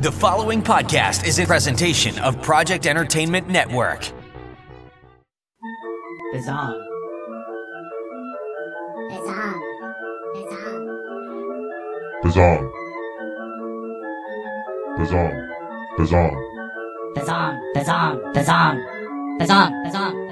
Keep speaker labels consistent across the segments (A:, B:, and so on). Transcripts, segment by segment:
A: The following podcast is a presentation of Project Entertainment Network.
B: Bizzong.
C: Bizzong.
D: Bizzong. Bizzong. Bizzong.
B: Bizzong. Bizzong. Bizzong. Bizzong. Bizzong. Bizzong.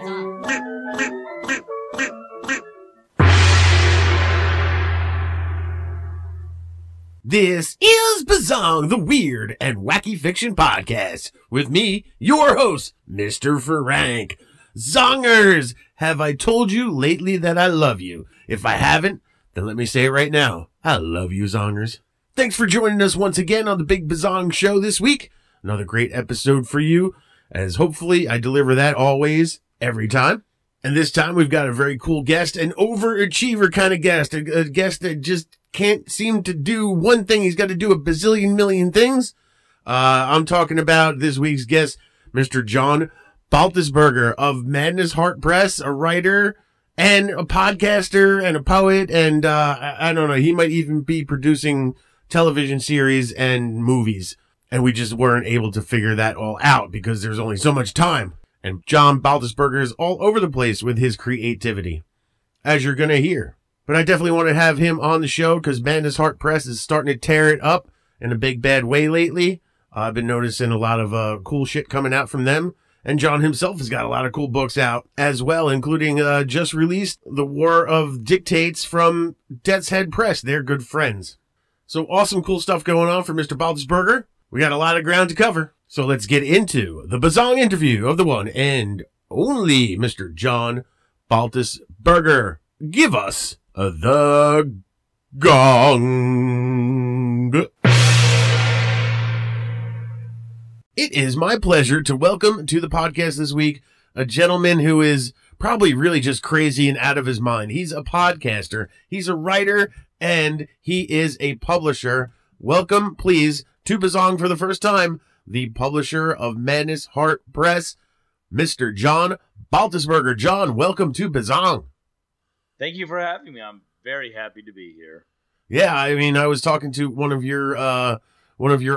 E: This is Bizzong, the weird and wacky fiction podcast, with me, your host, Mr. Frank. Zongers, have I told you lately that I love you? If I haven't, then let me say it right now. I love you, Zongers. Thanks for joining us once again on the Big Bizzong Show this week. Another great episode for you, as hopefully I deliver that always, every time. And this time we've got a very cool guest, an overachiever kind of guest, a guest that just can't seem to do one thing. He's got to do a bazillion million things. I'm talking about this week's guest, Mr. John Baltisberger of Madness Heart Press, a writer and a podcaster and a poet. And I don't know, he might even be producing television series and movies. And we just weren't able to figure that all out because there's only so much time. And John Baltisberger is all over the place with his creativity, as you're going to hear. But I definitely want to have him on the show because Madness Heart Press is starting to tear it up in a big bad way lately. I've been noticing a lot of cool shit coming out from them. And John himself has got a lot of cool books out as well, including just released The War of Dictates from Death's Head Press. They're good friends. So awesome, cool stuff going on for Mr. Baltisberger. We got a lot of ground to cover. So let's get into the Bizzong interview of the one and only Mr. John Baltisberger. Give us the gong. It is my pleasure to welcome to the podcast this week a gentleman who is probably really just crazy and out of his mind. He's a podcaster, he's a writer, and he is a publisher. Welcome, please, to Bizzong for the first time, the publisher of Madness Heart Press, Mr. John Baltisberger. John, welcome to Bizzong.
F: Thank you for having me. I'm very happy to be here.
E: Yeah, I mean, I was talking to one of your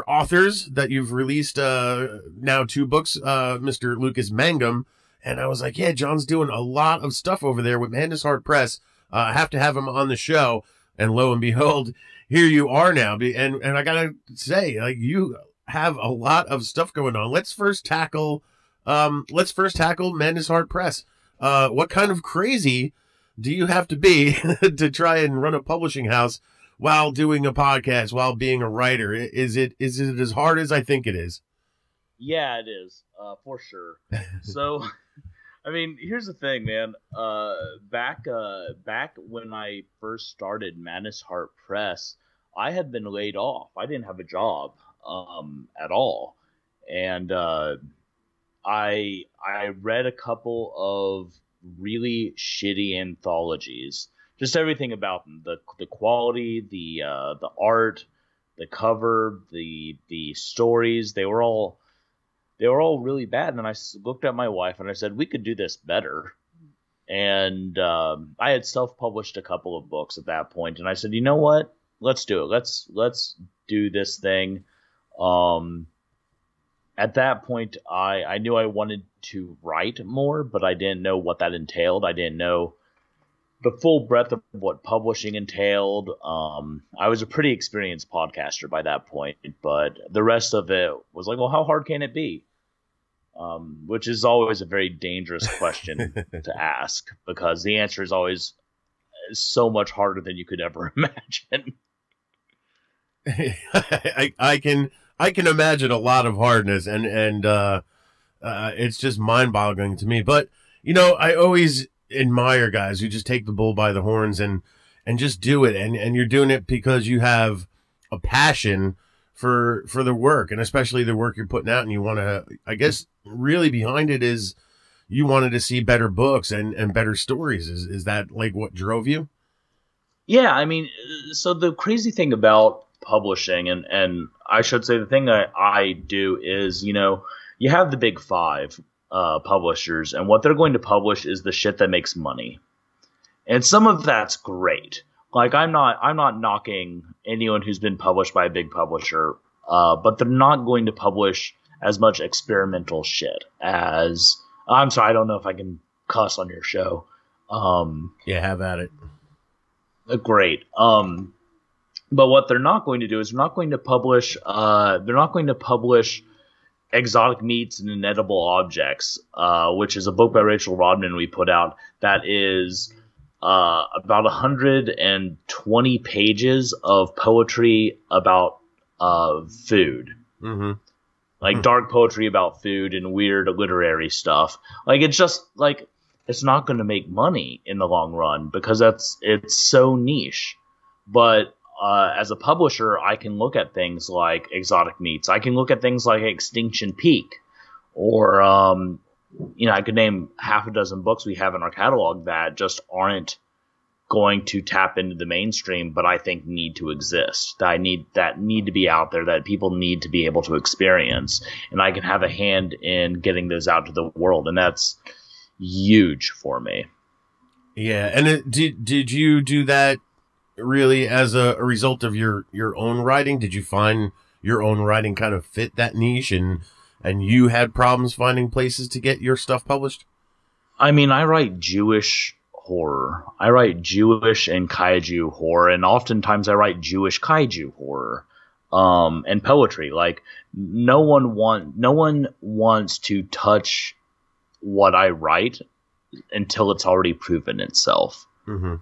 E: authors that you've released now 2 books, Mr. Lucas Mangum, and I was like, yeah, John's doing a lot of stuff over there with Madness Heart Press. I have to have him on the show, and lo and behold, here you are now. And I gotta say, like, you have a lot of stuff going on. Let's first tackle Madness Heart Press. What kind of crazy do you have to be to try and run a publishing house while doing a podcast, while being a writer? Is it as hard as I think it is?
F: Yeah, it is, for sure. So, I mean, here's the thing, man. Back when I first started Madness Heart Press, I had been laid off. I didn't have a job at all, and I read a couple of really shitty anthologies. Just everything about them, the quality, the art, the cover, the stories, they were all really bad. And I looked at my wife and I said, we could do this better. And I had self-published a couple of books at that point, and I said, you know what, let's do it. Let's do this thing. At that point, I knew I wanted to write more, but I didn't know what that entailed. I didn't know the full breadth of what publishing entailed. I was a pretty experienced podcaster by that point, but the rest of it was like, well, how hard can it be? Which is always a very dangerous question to ask, because the answer is always so much harder than you could ever imagine.
E: I can imagine a lot of hardness, and it's just mind-boggling to me. But, you know, I always admire guys who just take the bull by the horns and just do it. And you're doing it because you have a passion for the work, and especially the work you're putting out. And you want to, I guess, really behind it is you wanted to see better books and better stories. Is that like what drove you?
F: Yeah, I mean, so the crazy thing about publishing, and I should say the thing that I do is, you know, you have the big 5 publishers, and what they're going to publish is the shit that makes money. And some of that's great. Like, I'm not knocking anyone who's been published by a big publisher. but they're not going to publish as much experimental shit as. I'm sorry, I don't know if I can cuss on your show.
E: Yeah, have at it.
F: Great. But what they're not going to do is they're not going to publish. They're not going to publish Exotic Meats and Inedible Objects, which is a book by Rachel Rodman we put out that is about 120 pages of poetry about food.
E: Mm-hmm.
F: Like dark poetry about food and weird literary stuff. Like it's just like it's not going to make money in the long run because it's so niche. But as a publisher, I can look at things like Exotic Meats. I can look at things like Extinction Peak, or I could name half a dozen books we have in our catalog that just aren't going to tap into the mainstream, but I think need to exist. That need to be out there, that people need to be able to experience, and I can have a hand in getting those out to the world, and that's huge for me.
E: Yeah, and did you do that really as a result of your own writing? Did you find your own writing kind of fit that niche, and you had problems finding places to get your stuff published?
F: I mean, I write Jewish horror. I write Jewish and kaiju horror, and oftentimes I write Jewish kaiju horror, and poetry. Like no one wants to touch what I write until it's already proven itself.
E: Mm-hmm.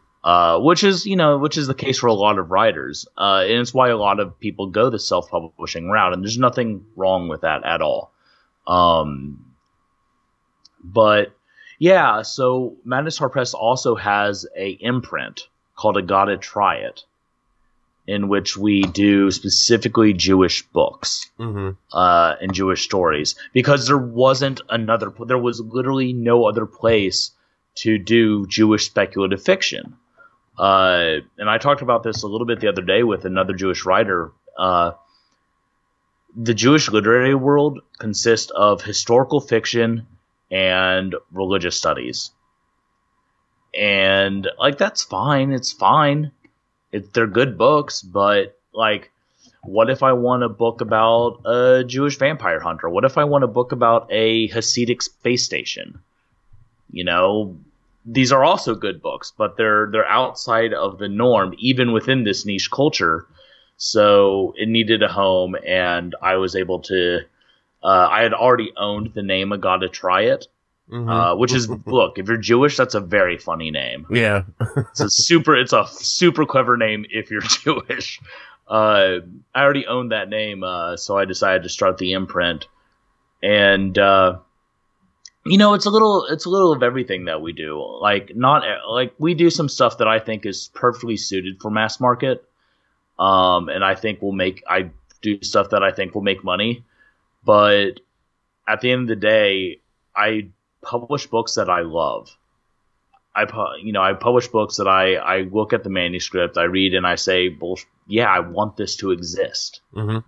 F: Which is the case for a lot of writers, and it's why a lot of people go the self-publishing route, and there's nothing wrong with that at all. But yeah, so Madness Heart Press also has a imprint called A Gotta Try It, in which we do specifically Jewish books,
E: mm-hmm.
F: And Jewish stories, because there was literally no other place to do Jewish speculative fiction. And I talked about this a little bit the other day with another Jewish writer. The Jewish literary world consists of historical fiction and religious studies. And, like, that's fine. It's fine. They're good books, but, like, what if I want a book about a Jewish vampire hunter? What if I want a book about a Hasidic space station? These are also good books, but they're outside of the norm, even within this niche culture. So it needed a home, and I was able to. I had already owned the name "I Gotta Try It,"
E: Mm-hmm.
F: Which is, look, if you're Jewish, that's a very funny name.
E: Yeah.
F: It's a super clever name if you're Jewish. I already owned that name, so I decided to start the imprint. And it's a little of everything that we do. We do some stuff that I think is perfectly suited for mass market. And I do stuff that I think will make money. But at the end of the day, I publish books that I love. I publish books that I look at the manuscript, I read, and I say, well, yeah, I want this to exist.
E: Mm-hmm.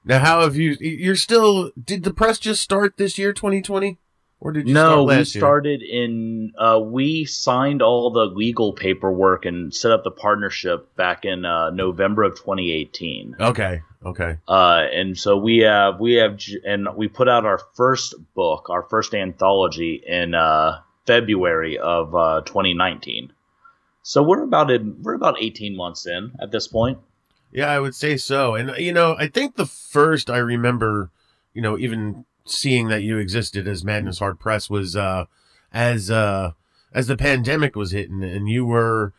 E: Now, how have you're still, did the press just start this year, 2020? Or did you start last year?
F: We signed all the legal paperwork and set up the partnership back in November of 2018.
E: Okay.
F: And so we put out our first book, our first anthology in February of 2019. So we're about 18 months in at this point.
E: Yeah, I would say so. And, I think the first I remember, even seeing that you existed as Madness Hard Press was as the pandemic was hitting and you were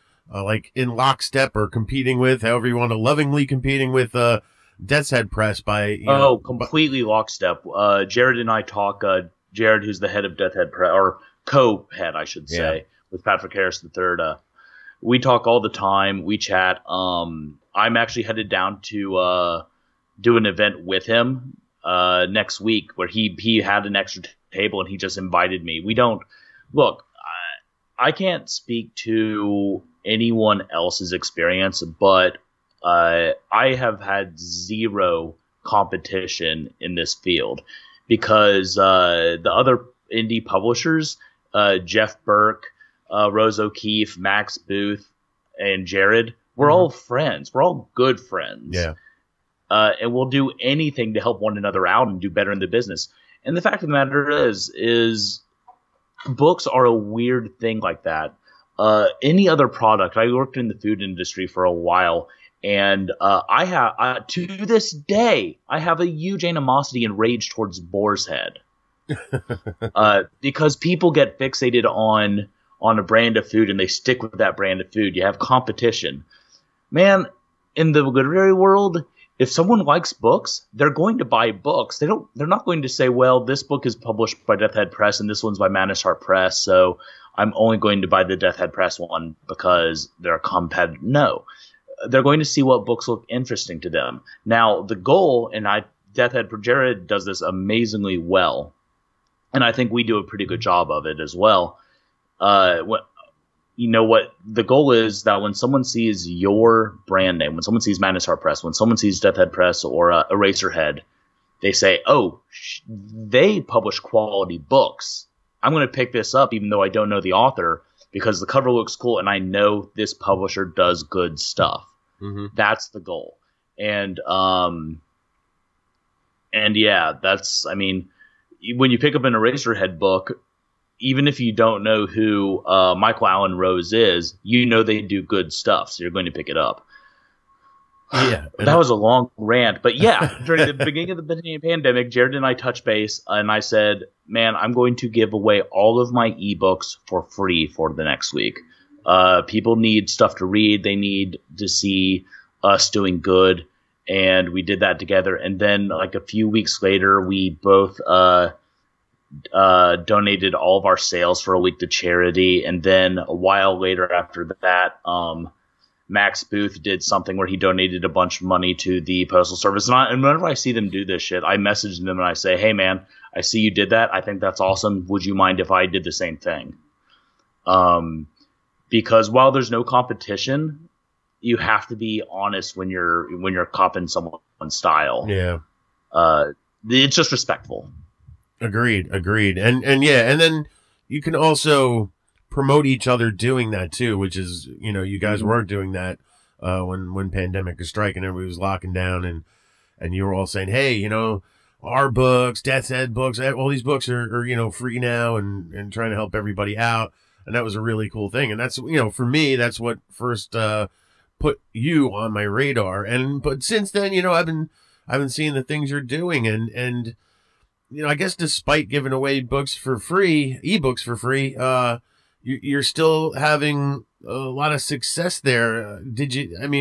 E: in lockstep or competing with, however you want to, lovingly competing with Death's Head Press by...
F: completely lockstep. Jared and I talk, Jared, who's the head of Death Head Press, or co-head, I should say, with Patrick Harris III. We talk all the time. We chat. I'm actually headed down to do an event with him next week where he had an extra table and he just invited me. I can't speak to anyone else's experience, but I have had zero competition in this field because the other indie publishers, Jeff Burke, Rose O'Keefe, Max Booth, and Jared, we're all friends. We're all good friends.
E: Yeah.
F: and we'll do anything to help one another out and do better in the business. And the fact of the matter is books are a weird thing like that. Any other product, I worked in the food industry for a while, and I have to this day I have a huge animosity and rage towards Boar's Head, because people get fixated on a brand of food and they stick with that brand of food. You have competition, man. In the literary world, if someone likes books, they're going to buy books. They're not going to say, well, this book is published by Death Head Press and this one's by Manus Heart Press, so I'm only going to buy the Death Head Press one because they're a competitor. No. They're going to see what books look interesting to them. Now, the goal, and Death Head Jared does this amazingly well, and I think we do a pretty good job of it as well. You know what the goal is, that when someone sees your brand name, when someone sees Manus Heart Press, when someone sees Death Head Press or Eraserhead, they say, oh, they publish quality books. I'm going to pick this up even though I don't know the author, because the cover looks cool and I know this publisher does good stuff. Mm-hmm. That's the goal. And yeah, that's, I mean, when you pick up an Eraserhead book, even if you don't know who Michael Allen Rose is, you know they do good stuff, so you're going to pick it up.
E: Yeah,
F: that was a long rant, but yeah, during the beginning of the pandemic, Jared and I touched base, and I said, man, I'm going to give away all of my ebooks for free for the next week. People need stuff to read. They need to see us doing good, and we did that together. And then like a few weeks later, we both donated all of our sales for a week to charity. And then a while later after that, Max Booth did something where he donated a bunch of money to the Postal Service. And whenever I see them do this shit, I message them and I say, hey, man, I see you did that. I think that's awesome. Would you mind if I did the same thing? Because while there's no competition, you have to be honest when you're copying someone's style.
E: Yeah.
F: It's just respectful.
E: Agreed. And yeah, and then you can also promote each other doing that too, which is, you know, you guys were doing that when pandemic was striking, everybody was locking down, and you were all saying, hey, you know, our books, Death's Head books, all these books are you know, free now, and trying to help everybody out. And that was a really cool thing. And that's, you know, for me, that's what first put you on my radar. But since then, you know, I've been seeing the things you're doing, and you know, I guess despite giving away books for free, ebooks for free, you're still having a lot of success there.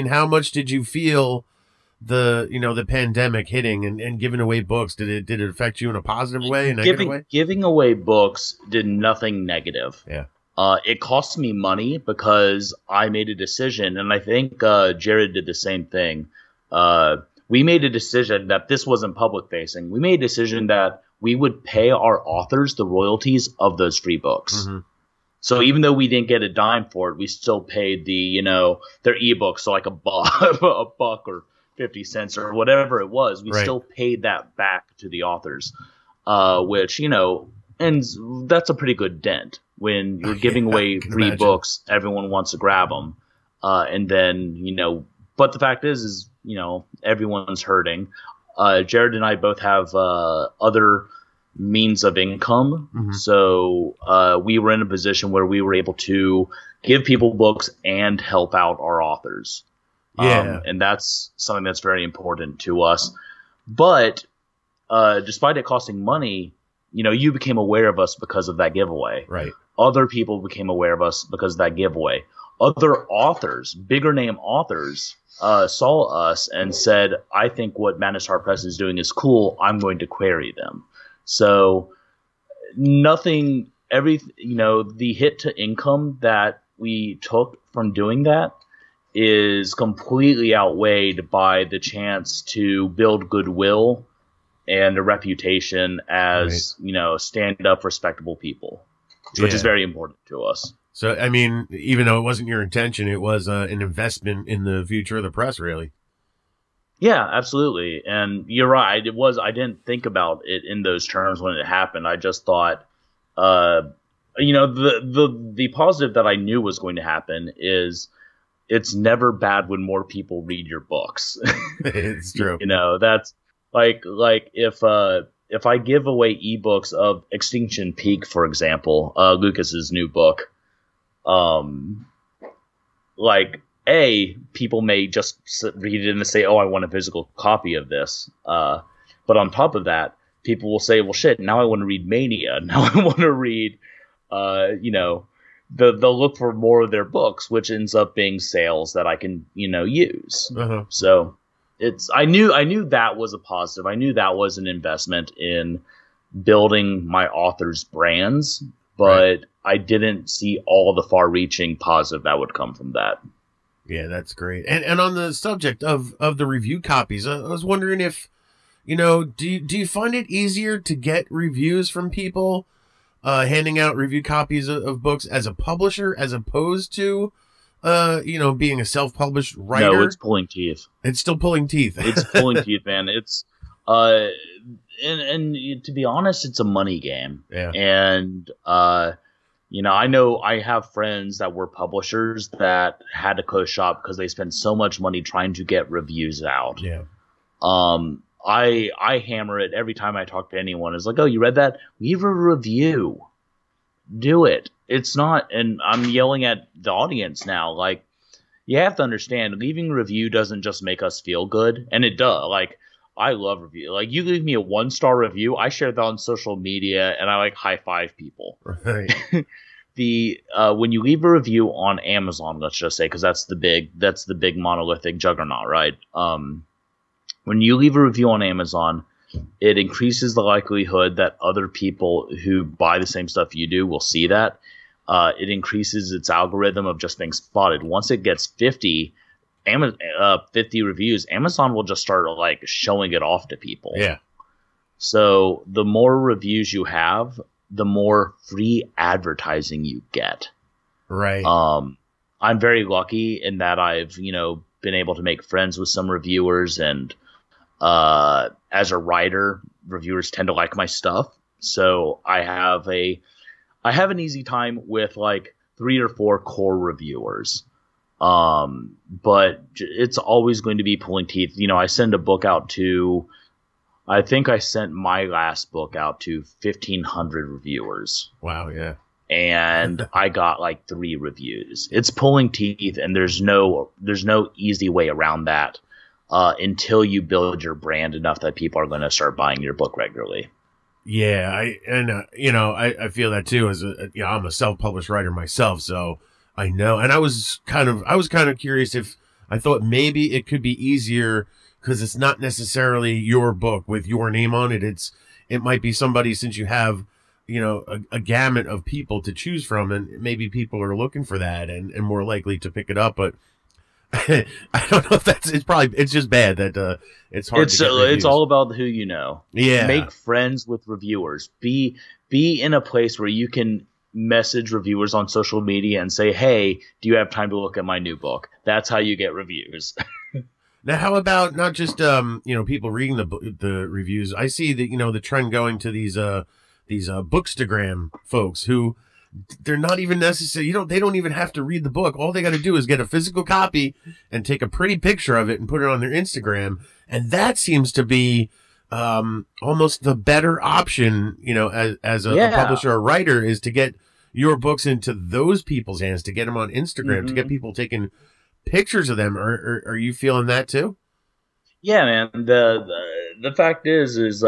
E: How much did you feel the pandemic hitting and giving away books? Did it affect you in a positive way, a negative way?
F: Giving away books did nothing negative.
E: Yeah.
F: It cost me money because I made a decision, and I think Jared did the same thing. We made a decision that this wasn't public facing. We made a decision that we would pay our authors the royalties of those free books. Mm-hmm. So even though we didn't get a dime for it, we still paid their ebooks, so like a buck or 50 cents or whatever it was. We still paid that back to the authors, which, you know, and that's a pretty good dent. When you're giving away free books, everyone wants to grab them. And then, you know, but the fact is, you know, everyone's hurting. Jared and I both have other means of income. Mm-hmm. So we were in a position where we were able to give people books and help out our authors.
E: Yeah.
F: And that's something that's very important to us. But despite it costing money, you know, you became aware of us because of that giveaway.
E: Right.
F: Other people became aware of us because of that giveaway. Other authors, bigger name authors, saw us and said, I think what Manus Heart Press is doing is cool. I'm going to query them. So the hit to income that we took from doing that is completely outweighed by the chance to build goodwill and a reputation as, you know, stand up, respectable people, which is very important to us.
E: So, I mean, even though it wasn't your intention, it was an investment in the future of the press, really.
F: Yeah, absolutely. And you're right. It was. I didn't think about it in those terms when it happened. I just thought, you know, the positive that I knew was going to happen is it's never bad when more people read your books.
E: It's true.
F: That's like if I give away ebooks of Extinction Peak, for example, Lucas's new book, people may just read it and say, "Oh, I want a physical copy of this." But on top of that, people will say, "Well, shit, now I want to read Mania. Now I want to read, they'll look for more of their books, which ends up being sales that I can, use."
E: Uh-huh.
F: So I knew that was a positive. I knew that was an investment in building my authors' brands, but I didn't see all the far-reaching positive that would come from that.
E: Yeah, that's great. And on the subject of the review copies, I was wondering if, do you find it easier to get reviews from people handing out review copies of books as a publisher as opposed to, being a self-published writer?
F: No, it's pulling teeth.
E: It's still pulling teeth.
F: It's pulling teeth, man. It's and to be honest, it's a money game.
E: Yeah.
F: And I know I have friends that were publishers that had to close shop because they spent so much money trying to get reviews out.
E: Yeah.
F: I hammer it every time I talk to anyone. It's like, "Oh, you read that? Leave a review. Do it." It's not, and I'm yelling at the audience now. Like, you have to understand, leaving a review doesn't just make us feel good, and it does. Like, I love review. Like, you leave me a 1-star review, I share that on social media, and I high five people.
E: Right.
F: When you leave a review on Amazon, let's just say, because that's the big monolithic juggernaut, right? When you leave a review on Amazon, it increases the likelihood that other people who buy the same stuff you do will see that. It increases its algorithm of just being spotted. Once it gets 50 reviews, Amazon will just start showing it off to people.
E: Yeah.
F: So the more reviews you have, the more free advertising you get.
E: Right.
F: I'm very lucky in that I've, been able to make friends with some reviewers, and as a writer, reviewers tend to like my stuff. So I have an easy time with 3 or 4 core reviewers. But it's always going to be pulling teeth. I send a book out to, I think I sent my last book out to 1,500 reviewers.
E: Wow. Yeah.
F: And I got 3 reviews. It's pulling teeth, and there's no easy way around that until you build your brand enough that people are going to start buying your book regularly.
E: Yeah, I feel that too. I'm a self-published writer myself, so I know. And I was kind of curious if I thought maybe it could be easier because it's not necessarily your book with your name on it. It might be somebody, since you have a gamut of people to choose from, and maybe people are looking for that and more likely to pick it up. But I don't know if it's just bad that it's hard to get reviews.
F: It's all about who you know.
E: Yeah.
F: Make friends with reviewers. Be in a place where you can message reviewers on social media and say, "Hey, do you have time to look at my new book?" That's how you get reviews.
E: Now, how about not just people reading the reviews? I see that the trend going to these Bookstagram folks who they're not even necessary. They don't even have to read the book. All they got to do is get a physical copy and take a pretty picture of it and put it on their Instagram. And that seems to be almost the better option, as a publisher or writer, is to get your books into those people's hands, to get them on Instagram, to get people taking pictures of them. Are you feeling that too?
F: Yeah, man. The fact is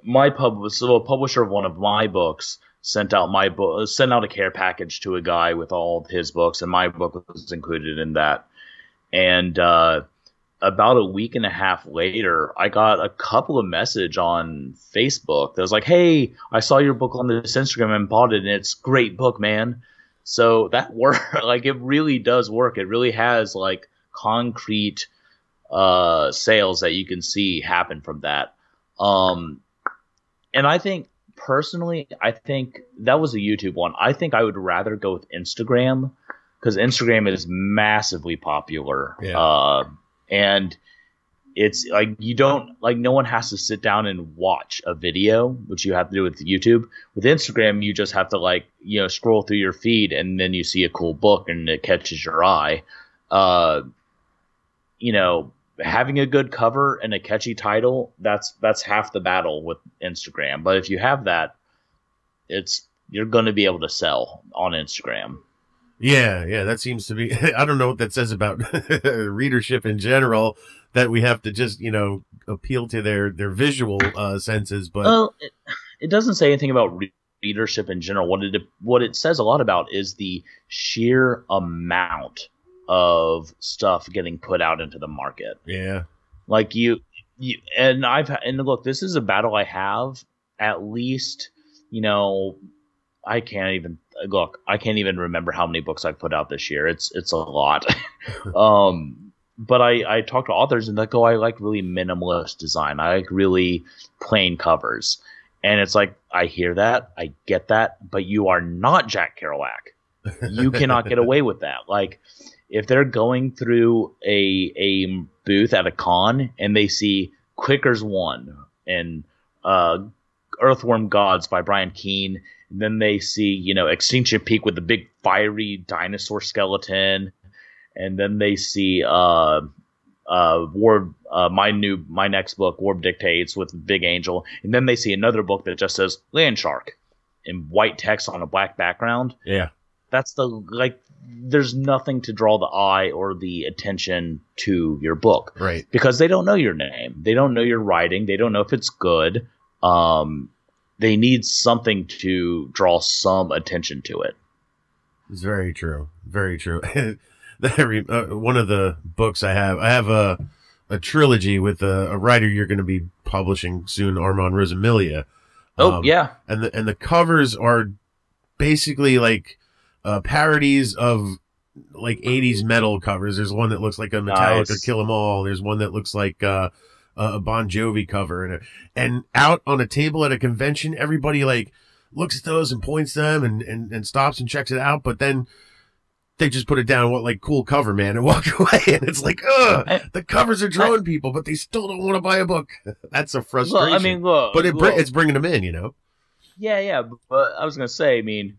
F: my publisher of one of my books sent out a care package to a guy with all of his books, and my book was included in that. And about a week and a half later, I got a couple of messages on Facebook that was like, "Hey, I saw your book on this Instagram and bought it, and it's a great book, man." So that work, it really does work. It really has concrete sales that you can see happen from that. And I think, personally, that was a YouTube one. I think I would rather go with Instagram because Instagram is massively popular.
E: Yeah.
F: And it's no one has to sit down and watch a video, which you have to do with YouTube. With Instagram, you just have to scroll through your feed, and then you see a cool book and it catches your eye. you know, having a good cover and a catchy title, that's half the battle with Instagram. But if you have that, you're going to be able to sell on Instagram.
E: Yeah, that seems to be. I don't know what that says about readership in general, that we have to just, you know, appeal to their visual senses. But
F: well, it doesn't say anything about readership in general. What it says a lot about is the sheer amount of stuff getting put out into the market.
E: Yeah,
F: like you and look, this is a battle I have. At least, you know, I can't even remember how many books I've put out this year. It's a lot. But I talk to authors and they go, I like really minimalist design. I like really plain covers. And it's like, I hear that, I get that, but you are not Jack Kerouac. You cannot get away with that. Like, if they're going through a booth at a con and they see Quakers 1 and Earthworm Gods by Brian Keene, and then they see, you know, Extinction Peak with the big fiery dinosaur skeleton, and then they see my next book, Warp Dictates, with Big Angel, and then they see another book that just says Land Shark in white text on a black background.
E: Yeah.
F: That's there's nothing to draw the eye or the attention to your book.
E: Right.
F: Because they don't know your name. They don't know your writing. They don't know if it's good. They need something to draw some attention to it.
E: It's very true. Very true. One of the books I have a trilogy with a writer you're going to be publishing soon, Armand Rosamilia.
F: Yeah.
E: And the covers are basically like parodies of like 80s metal covers. There's one that looks like a Metallica Kill 'Em All. There's one that looks like a Bon Jovi cover, and out on a table at a convention, everybody like looks at those and points them and stops and checks it out, but then they just put it down, like, cool cover, man, and walk away. And it's like, the covers are drawing people, but they still don't want to buy a book. That's a frustration.
F: Well, I mean, look,
E: but it's bringing them in, you know?
F: Yeah, but I was going to say, I mean,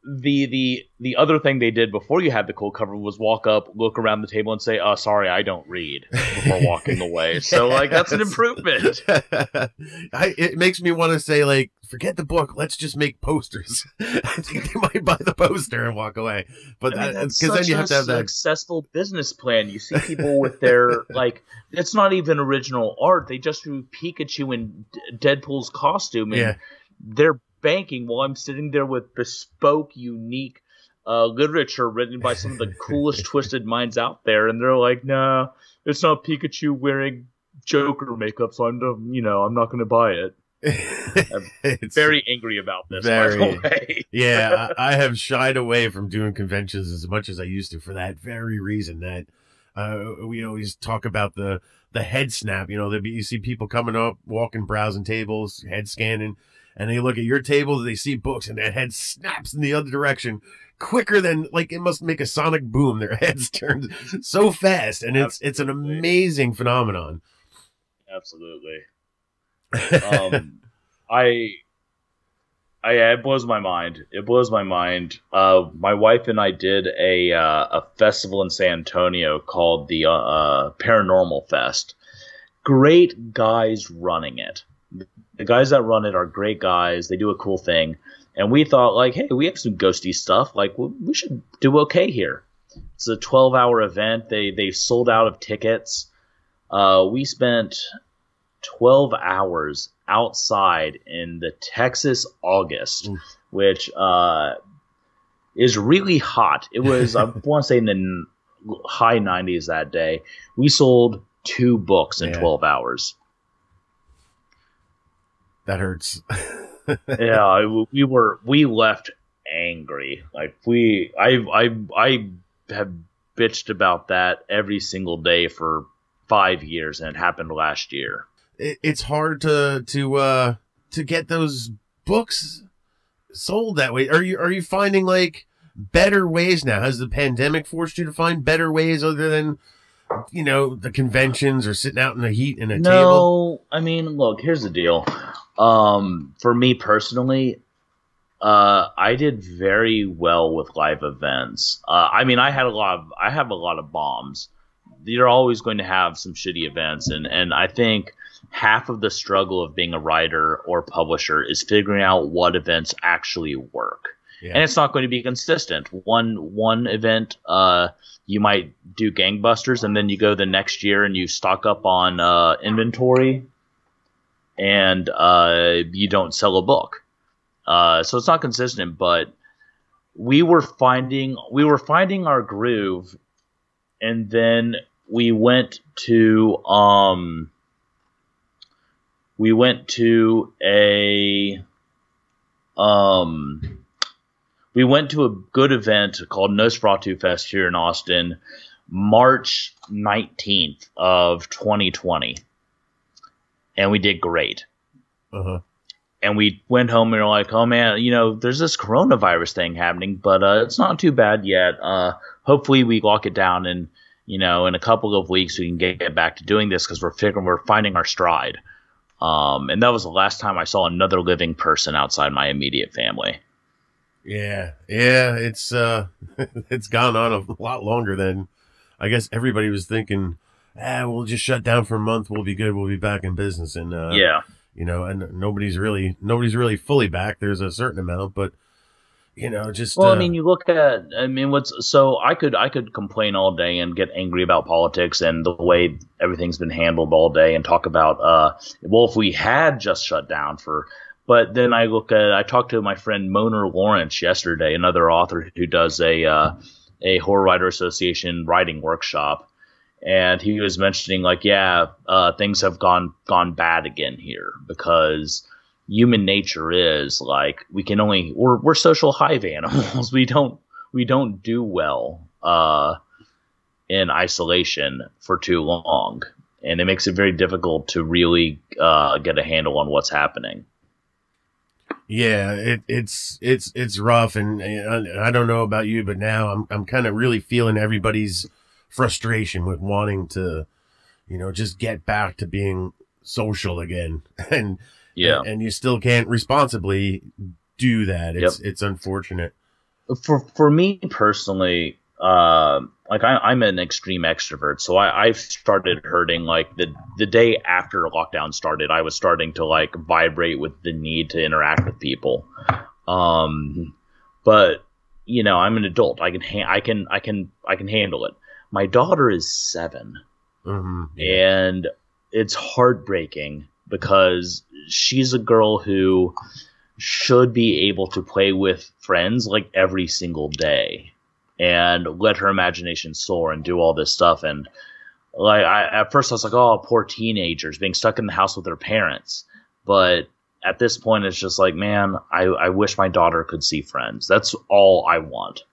F: the other thing they did before you had the cool cover was walk up, look around the table, and say, sorry, I don't read, before walking away. So, like, that's an improvement.
E: It makes me want to say, like, forget the book, let's just make posters. I think they might buy the poster and walk away. But because then you have to have that
F: successful business plan. You see people with their, like, it's not even original art. They just drew Pikachu in Deadpool's costume, and they're banking while I'm sitting there with bespoke, unique literature written by some of the coolest twisted minds out there, and they're like, "Nah, it's not Pikachu wearing Joker makeup, so I'm not going to buy it." I'm very angry about this. By the way.
E: Yeah, I have shied away from doing conventions as much as I used to for that very reason. That we always talk about the head snap. You know, you see people coming up, walking, browsing tables, head scanning. And they look at your table, they see books, and their head snaps in the other direction quicker than, like, it must make a sonic boom. Their heads turn so fast, and it's an amazing phenomenon.
F: Absolutely. It blows my mind. It blows my mind. My wife and I did a festival in San Antonio called the Paranormal Fest. Great guys running it. The guys that run it are great guys. They do a cool thing. And we thought, like, hey, we have some ghosty stuff. Like, we should do okay here. It's a 12-hour event. They sold out of tickets. We spent 12 hours outside in the Texas August, which is really hot. It was, I want to say, in the high 90s that day. We sold 2 books in 12 hours.
E: That hurts.
F: Yeah, we left angry. Like, I have bitched about that every single day for 5 years, and it happened last year.
E: It's hard to get those books sold that way. Are you finding, like, better ways now? Has the pandemic forced you to find better ways other than, you know, the conventions or sitting out in the heat in a table?
F: No, I mean, look, here's the deal. For me personally, I did very well with live events. I mean, I have a lot of bombs. You're always going to have some shitty events, and I think half of the struggle of being a writer or publisher is figuring out what events actually work. Yeah. And it's not going to be consistent. One event, you might do gangbusters, and then you go the next year and you stock up on inventory, and you don't sell a book. So it's not consistent, but we were finding our groove, and then we went to a good event called Nosferatu Fest here in Austin, March 19th of 2020, and we did great. Uh-huh. And we went home and we were like, oh man, there's this coronavirus thing happening, but it's not too bad yet. Hopefully we lock it down, and in a couple of weeks we can get back to doing this, because we're finding our stride. And that was the last time I saw another living person outside my immediate family.
E: Yeah, it's it's gone on a lot longer than I guess everybody was thinking. We'll just shut down for a month. We'll be good. We'll be back in business. And
F: yeah.
E: And nobody's really fully back. There's a certain amount, but just.
F: Well, I mean, you look at, I could complain all day and get angry about politics and the way everything's been handled all day, and talk about, if we had just shut down but then I talked to my friend Moner Lawrence yesterday, another author who does a Horror Writer Association writing workshop. And he was mentioning, things have gone bad again here, because human nature is like, we're social hive animals. We don't do well in isolation for too long, and it makes it very difficult to really get a handle on what's happening.
E: Yeah, it's rough, and I don't know about you, but now I'm kind of really feeling everybody's frustration with wanting to, just get back to being social again, and you still can't responsibly do that. It's unfortunate.
F: For me personally, I'm an extreme extrovert, so I started hurting the day after lockdown started. I was starting to vibrate with the need to interact with people. But I'm an adult. I can handle it. My daughter is 7, and it's heartbreaking, because she's a girl who should be able to play with friends every single day and let her imagination soar and do all this stuff. And at first I was like, oh, poor teenagers being stuck in the house with their parents. But at this point, it's just like, man, I wish my daughter could see friends. That's all I want.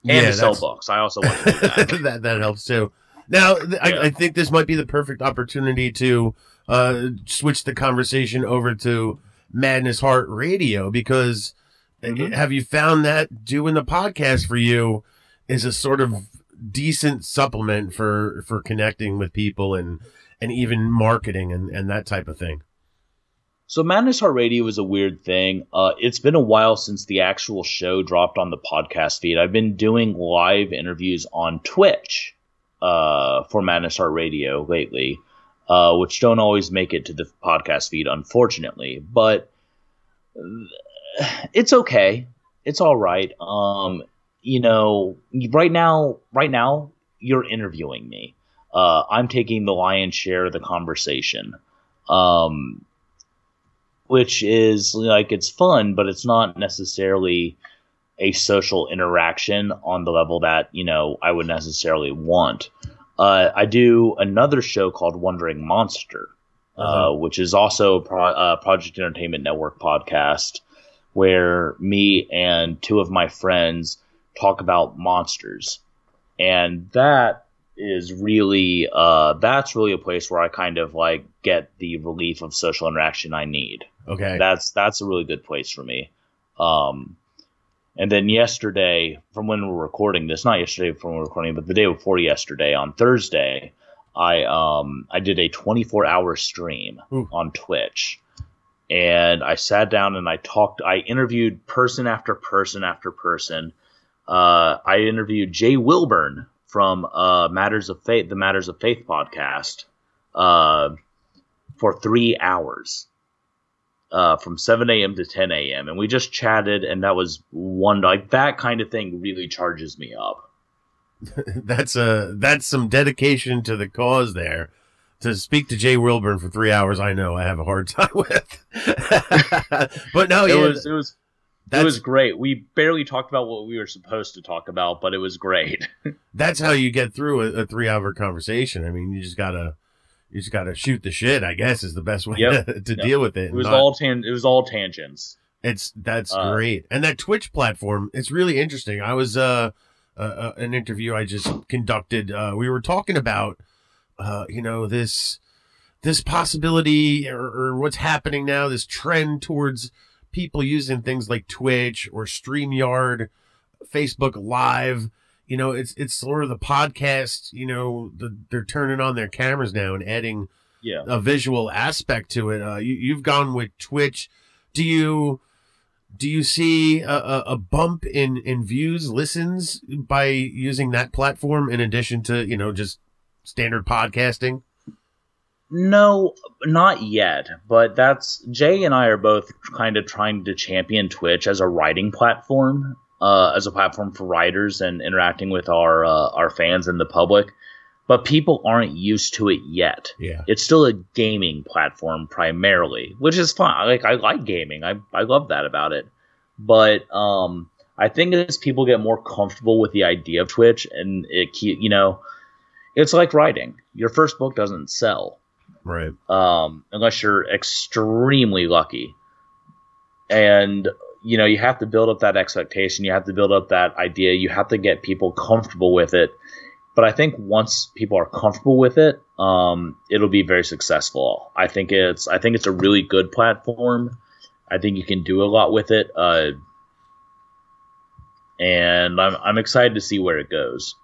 F: And to sell books. I also want to do that.
E: that helps too. Now, I think this might be the perfect opportunity to switch the conversation over to Madness Heart Radio, because have you found that doing the podcast for you is a sort of decent supplement for connecting with people and even marketing and that type of thing?
F: So Madness Heart Radio is a weird thing. It's been a while since the actual show dropped on the podcast feed. I've been doing live interviews on Twitch for Madness Heart Radio lately, which don't always make it to the podcast feed, unfortunately. But it's okay. It's all right. Right now you're interviewing me. I'm taking the lion's share of the conversation. Which is it's fun, but it's not necessarily a social interaction on the level that, I would necessarily want. I do another show called Wandering Monster, which is also a Project Entertainment Network podcast, where me and 2 of my friends talk about monsters. And that is really, that's really a place where I kind of get the relief of social interaction I need.
E: Okay.
F: That's a really good place for me. And then yesterday, from when we're recording this, not yesterday from when we're recording, but the day before yesterday, on Thursday, I did a 24-hour stream on Twitch. and I sat down and I interviewed person after person after person. I interviewed Jay Wilburn from Matters of Faith, the Matters of Faith podcast, for 3 hours, from 7 a.m. to 10 a.m. And we just chatted, and that was that kind of thing really charges me up.
E: That's some dedication to the cause there. To speak to Jay Wilburn for 3 hours, I know I have a hard time with. But no,
F: it was great. We barely talked about what we were supposed to talk about, but it was great.
E: That's how you get through a 3 hour conversation. I mean, you just gotta shoot the shit, I guess, is the best way to deal with it.
F: It was all tangents.
E: That's great. And that Twitch platform, it's really interesting. I was an interview I just conducted. We were talking about this possibility or what's happening now, this trend towards people using things like Twitch or StreamYard, Facebook Live. It's sort of the podcast, they're turning on their cameras now and adding a visual aspect to it. You've gone with Twitch. Do you see a bump in views, listens by using that platform in addition to, just standard podcasting?
F: No, not yet. But Jay and I are both kind of trying to champion Twitch as a writing platform, as a platform for writers and interacting with our fans and the public. But people aren't used to it yet.
E: Yeah.
F: It's still a gaming platform primarily, which is fine. Like, I like gaming. I love that about it. But I think as people get more comfortable with the idea of Twitch, and it's like writing. Your first book doesn't sell.
E: Right.
F: Unless you're extremely lucky. And, you have to build up that expectation. You have to build up that idea. You have to get people comfortable with it. But I think once people are comfortable with it, it'll be very successful. I think it's a really good platform. I think you can do a lot with it. And I'm excited to see where it goes.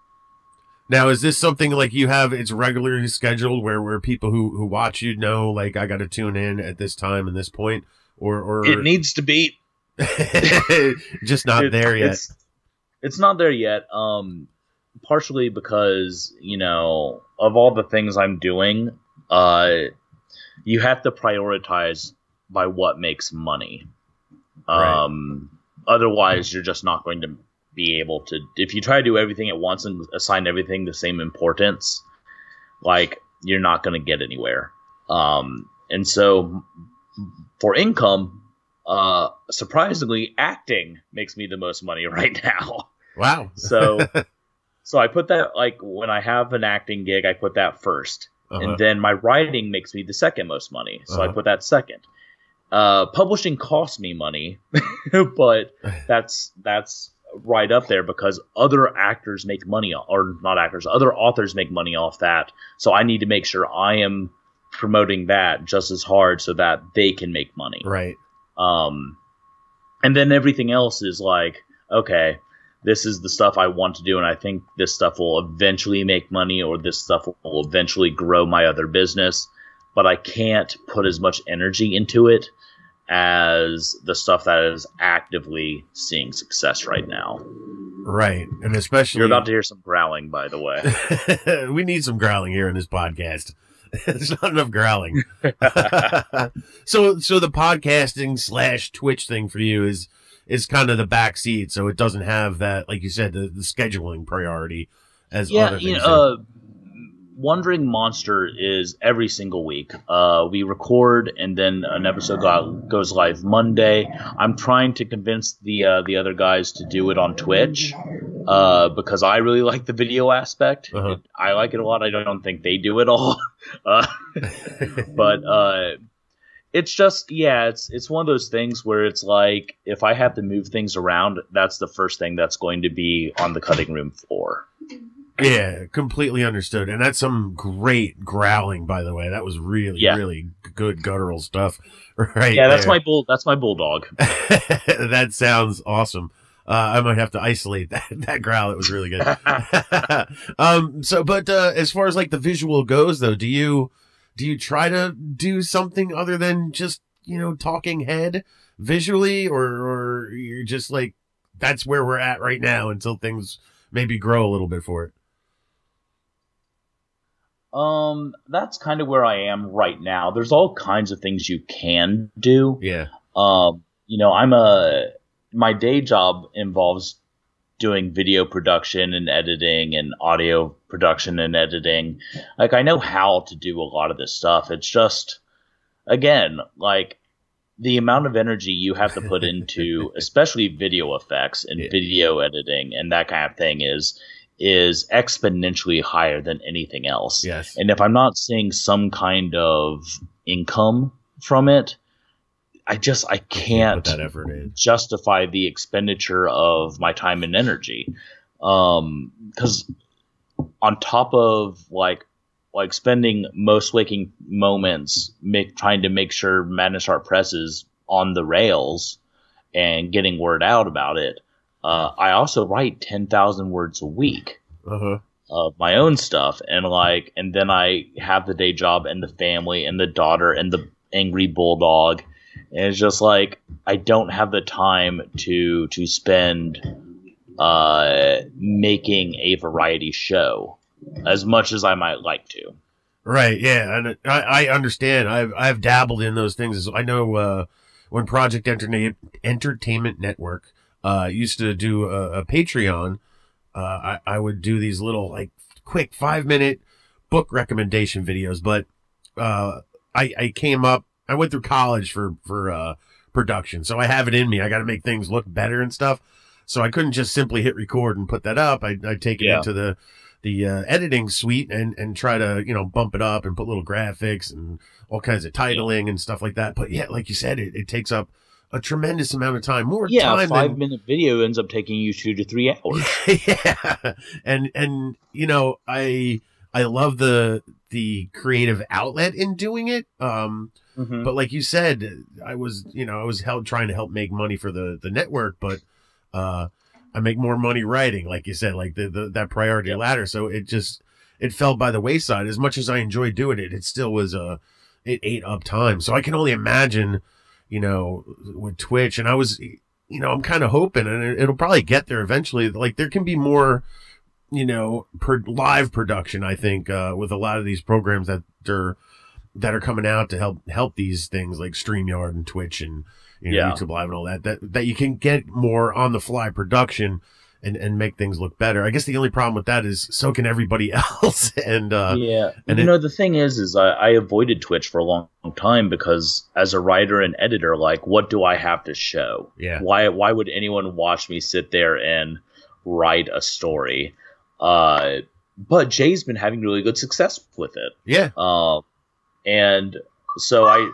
E: Now, is this something like it's regularly scheduled where people who watch you know, like, I got to tune in at this time and this point, or
F: it needs to be
E: just not there yet?
F: It's not there yet. Partially because, of all the things I'm doing, you have to prioritize by what makes money.
E: Right.
F: Otherwise, you're just not going to be able to. If you try to do everything at once and assign everything the same importance, like, you're not going to get anywhere. And so, for income, surprisingly, acting makes me the most money right now.
E: Wow.
F: So I put that, like, when I have an acting gig, I put that first. And then my writing makes me the second most money. So I put that second. Publishing costs me money, but that's right up there because other actors make money, or not actors, other authors make money off that. So I need to make sure I am promoting that just as hard so that they can make money.
E: Right.
F: And then everything else is like, okay, this is the stuff I want to do, and I think this stuff will eventually make money, or this stuff will eventually grow my other business, but I can't put as much energy into it as the stuff that is actively seeing success right now.
E: Right, and especially...
F: You're about to hear some growling, by the way.
E: We need some growling here in this podcast. There's not enough growling. So the podcasting / Twitch thing for you is kind of the back seat, so it doesn't have that, like you said, the scheduling priority as other things.
F: Wandering Monster is every single week. We record, and then an episode goes live Monday. I'm trying to convince the other guys to do it on Twitch because I really like the video aspect. I like it a lot. I don't think they do it all. But it's just, it's one of those things where it's like, if I have to move things around, that's the first thing that's going to be on the cutting room floor.
E: Yeah, completely understood. And that's some great growling, by the way. That was really, really good guttural stuff. Right.
F: Yeah, that's my bulldog.
E: That sounds awesome. I might have to isolate that growl. It was really good. But as far as like the visual goes though, do you try to do something other than just talking head visually, or you're just like, that's where we're at right now until things maybe grow a little bit for it?
F: That's kind of where I am right now. There's all kinds of things you can do.
E: Yeah.
F: My day job involves doing video production and editing and audio production and editing. Like, I know how to do a lot of this stuff. It's just, again, like, the amount of energy you have to put into, especially video effects and video editing and that kind of thing is exponentially higher than anything else.
E: Yes.
F: And if I'm not seeing some kind of income from it, I can't
E: put that effort in.
F: Justify the expenditure of my time and energy. Because on top of like spending most waking moments trying to make sure Madness Art Press is on the rails and getting word out about it, I also write 10,000 words a week of my own stuff, and then I have the day job and the family and the daughter and the angry bulldog, and it's just like I don't have the time to spend making a variety show as much as I might like to.
E: Right, yeah, and I understand. I've dabbled in those things. I know when Project Entertainment Network used to do a Patreon, I would do these little like quick 5-minute book recommendation videos. But I went through college for production, so I have it in me. I got to make things look better and stuff. So I couldn't just simply hit record and put that up. I'd take it into the editing suite and try to, bump it up and put little graphics and all kinds of titling and stuff like that. But yeah, like you said, it takes up a tremendous amount of time. More time.
F: A 5-minute video ends up taking you 2 to 3 hours.
E: Yeah. And I love the creative outlet in doing it. But like you said, I was trying to help make money for the network, but I make more money writing, like you said, like that priority ladder. So it fell by the wayside. As much as I enjoyed doing it, it still was it ate up time. So I can only imagine, with Twitch, and I was, I'm kind of hoping, and it'll probably get there eventually. Like there can be more, live production, I think, with a lot of these programs that are coming out to help these things like StreamYard and Twitch and YouTube Live and all that you can get more on the fly production and make things look better. I guess the only problem with that is so can everybody else. And
F: the thing is I avoided Twitch for a long time because as a writer and editor, like, what do I have to show?
E: Yeah.
F: Why would anyone watch me sit there and write a story? But Jay's been having really good success with it.
E: Yeah.
F: And so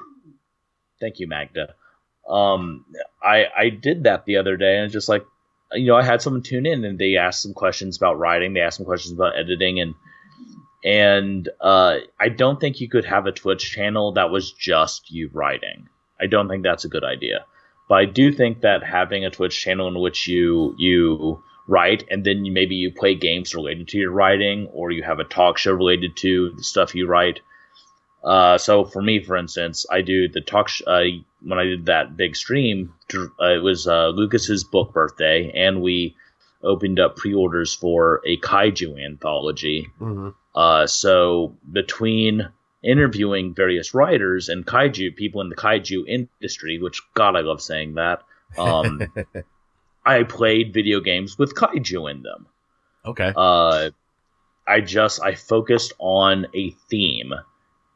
F: thank you, Magda. I did that the other day, and it's just like, I had someone tune in and they asked some questions about writing. They asked some questions about editing, and I don't think you could have a Twitch channel that was just you writing. I don't think that's a good idea. But I do think that having a Twitch channel in which you write, and then maybe you play games related to your writing, or you have a talk show related to the stuff you write. So for me, for instance, I do the talk when I did that big stream, it was Lucas's book birthday, and we opened up pre-orders for a kaiju anthology.
E: Mm-hmm.
F: So between interviewing various writers and kaiju people in the kaiju industry, which, God, I love saying that, I played video games with kaiju in them.
E: Okay.
F: I focused on a theme.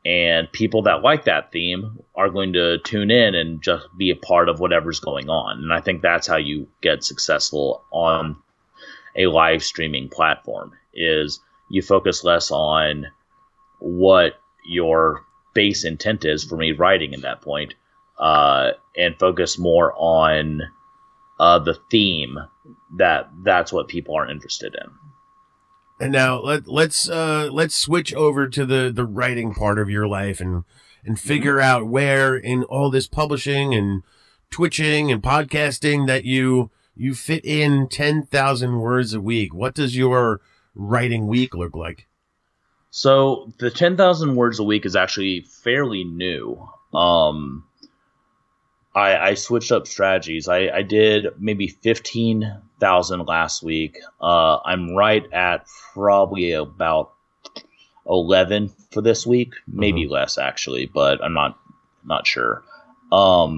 F: And people that like that theme are going to tune in and just be a part of whatever's going on. And I think that's how you get successful on a live streaming platform, is you focus less on what your base intent is, for me writing at that point, and focus more on the theme that's what people are interested in.
E: And now let's switch over to the writing part of your life and figure out where in all this publishing and twitching and podcasting that you fit in 10,000 words a week. What does your writing week look like? So
F: the 10,000 words a week is actually fairly new. I switched up strategies. I did maybe 15,000 last week. I'm right at probably about 11 for this week, maybe less actually, but I'm not sure. For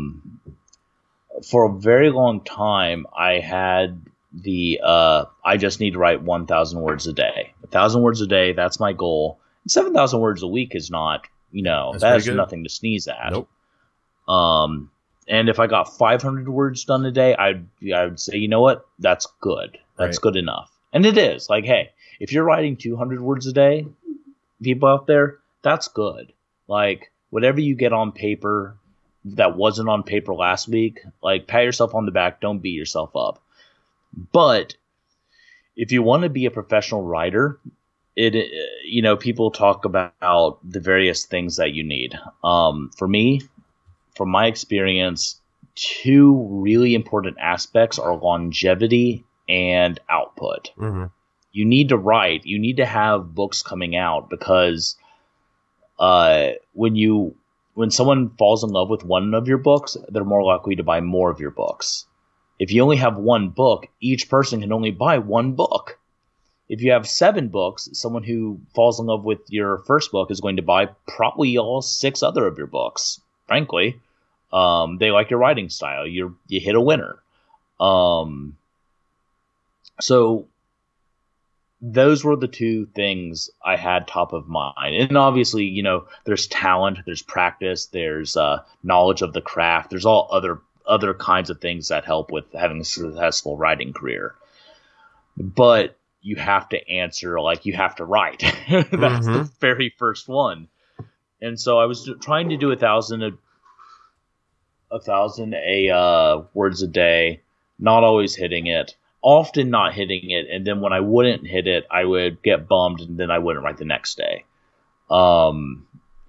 F: a very long time, I had I just need to write 1,000 words a day. 1,000 words a day, that's my goal. And 7,000 words a week is not, that's nothing to sneeze at.
E: Nope.
F: And if I got 500 words done a day, I would say, you know what? That's good. That's good enough. And it is. Like, hey, if you're writing 200 words a day, people out there, that's good. Like, whatever you get on paper that wasn't on paper last week, like, pat yourself on the back. Don't beat yourself up. But if you want to be a professional writer, people talk about the various things that you need. For me, from my experience, two really important aspects are longevity and output. Mm-hmm. You need to write. You need to have books coming out because when someone falls in love with one of your books, they're more likely to buy more of your books. If you only have one book, each person can only buy one book. If you have 7 books, someone who falls in love with your first book is going to buy probably all 6 other of your books, frankly. They like your writing style. You hit a winner. So those were the two things I had top of mind. And obviously, there's talent, there's practice, there's knowledge of the craft. There's all other kinds of things that help with having a successful writing career. But you have to answer, like, you have to write. That's the very first one. And so I was trying to do 1,000 words a day, not always hitting it, often not hitting it, and then when I wouldn't hit it, I would get bummed, and then I wouldn't write the next day.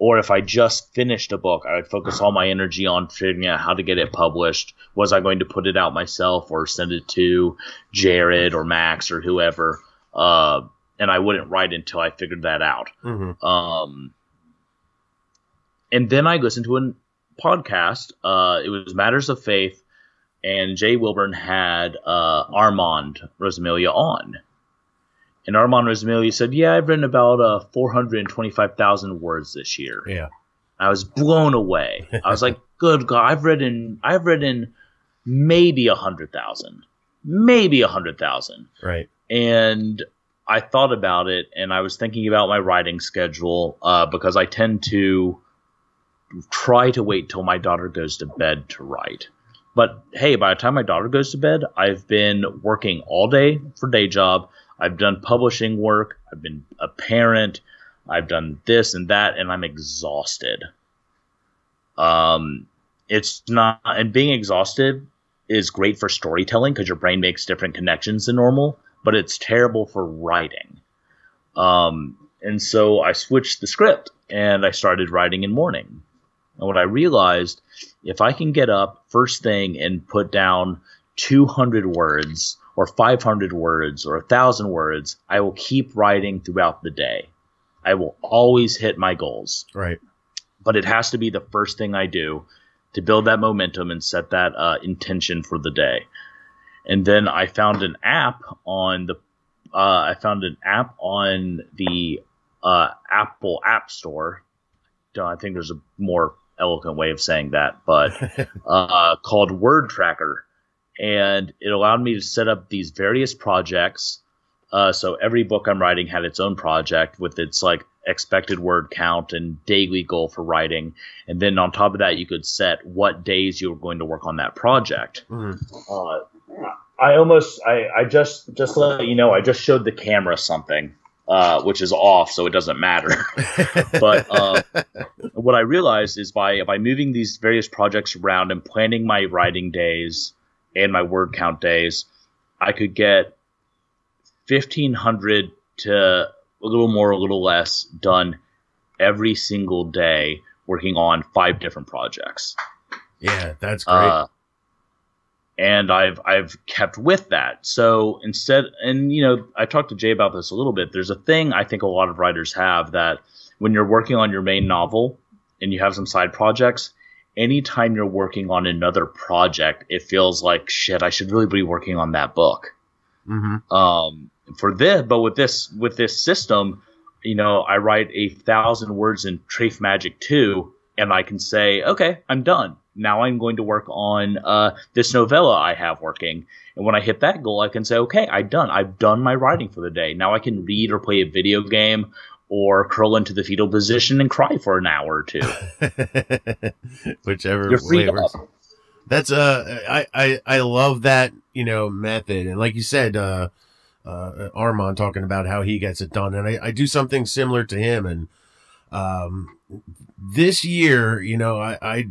F: Or if I just finished a book, I would focus all my energy on figuring out how to get it published. Was I going to put it out myself or send it to Jared or Max or whoever? And I wouldn't write until I figured that out. Mm-hmm. And then I listened to a podcast. It was Matters of Faith, and Jay Wilburn had Armand Rosamilia on. And Armand Rosamilia said, yeah, I've written about 425,000 words this year.
E: Yeah.
F: I was blown away. I was like, good God, I've written maybe 100,000. Maybe 100,000.
E: Right.
F: And I thought about it, and I was thinking about my writing schedule because I tend to try to wait till my daughter goes to bed to write. But hey, by the time my daughter goes to bed, I've been working all day for day job. I've done publishing work. I've been a parent. I've done this and that, and I'm exhausted. It's not, and being exhausted is great for storytelling because your brain makes different connections than normal, but it's terrible for writing. And so I switched the script and I started writing in morning. And what I realized, if I can get up first thing and put down 200 words or 500 words or 1,000 words, I will keep writing throughout the day. I will always hit my goals.
E: Right.
F: But it has to be the first thing I do to build that momentum and set that intention for the day. And then I found an app on the Apple App Store. I think there's a more eloquent way of saying that, but called Word Tracker. And it allowed me to set up these various projects. So every book I'm writing had its own project with its like expected word count and daily goal for writing. And then on top of that, you could set what days you were going to work on that project. Mm-hmm. I just to let you know, I just showed the camera something, which is off, so it doesn't matter. But what I realized is by moving these various projects around and planning my writing days and my word count days, I could get 1,500 to a little more, a little less done every single day working on 5 different projects.
E: Yeah, that's great.
F: And I've kept with that. So instead, and I talked to Jay about this a little bit. There's a thing I think a lot of writers have that when you're working on your main novel and you have some side projects, anytime you're working on another project, it feels like shit. I should really be working on that book. For this, but with this system, I write 1,000 words in Trafe Magic 2, and I can say, okay, I'm done. Now I'm going to work on this novella I have working. And when I hit that goal, I can say, okay, I've done my writing for the day. Now I can read or play a video game or curl into the fetal position and cry for an hour or two.
E: Whichever
F: You're freed
E: way it works.
F: up.
E: That's I love that, method. And like you said, Armand talking about how he gets it done. And I do something similar to him. And this year, I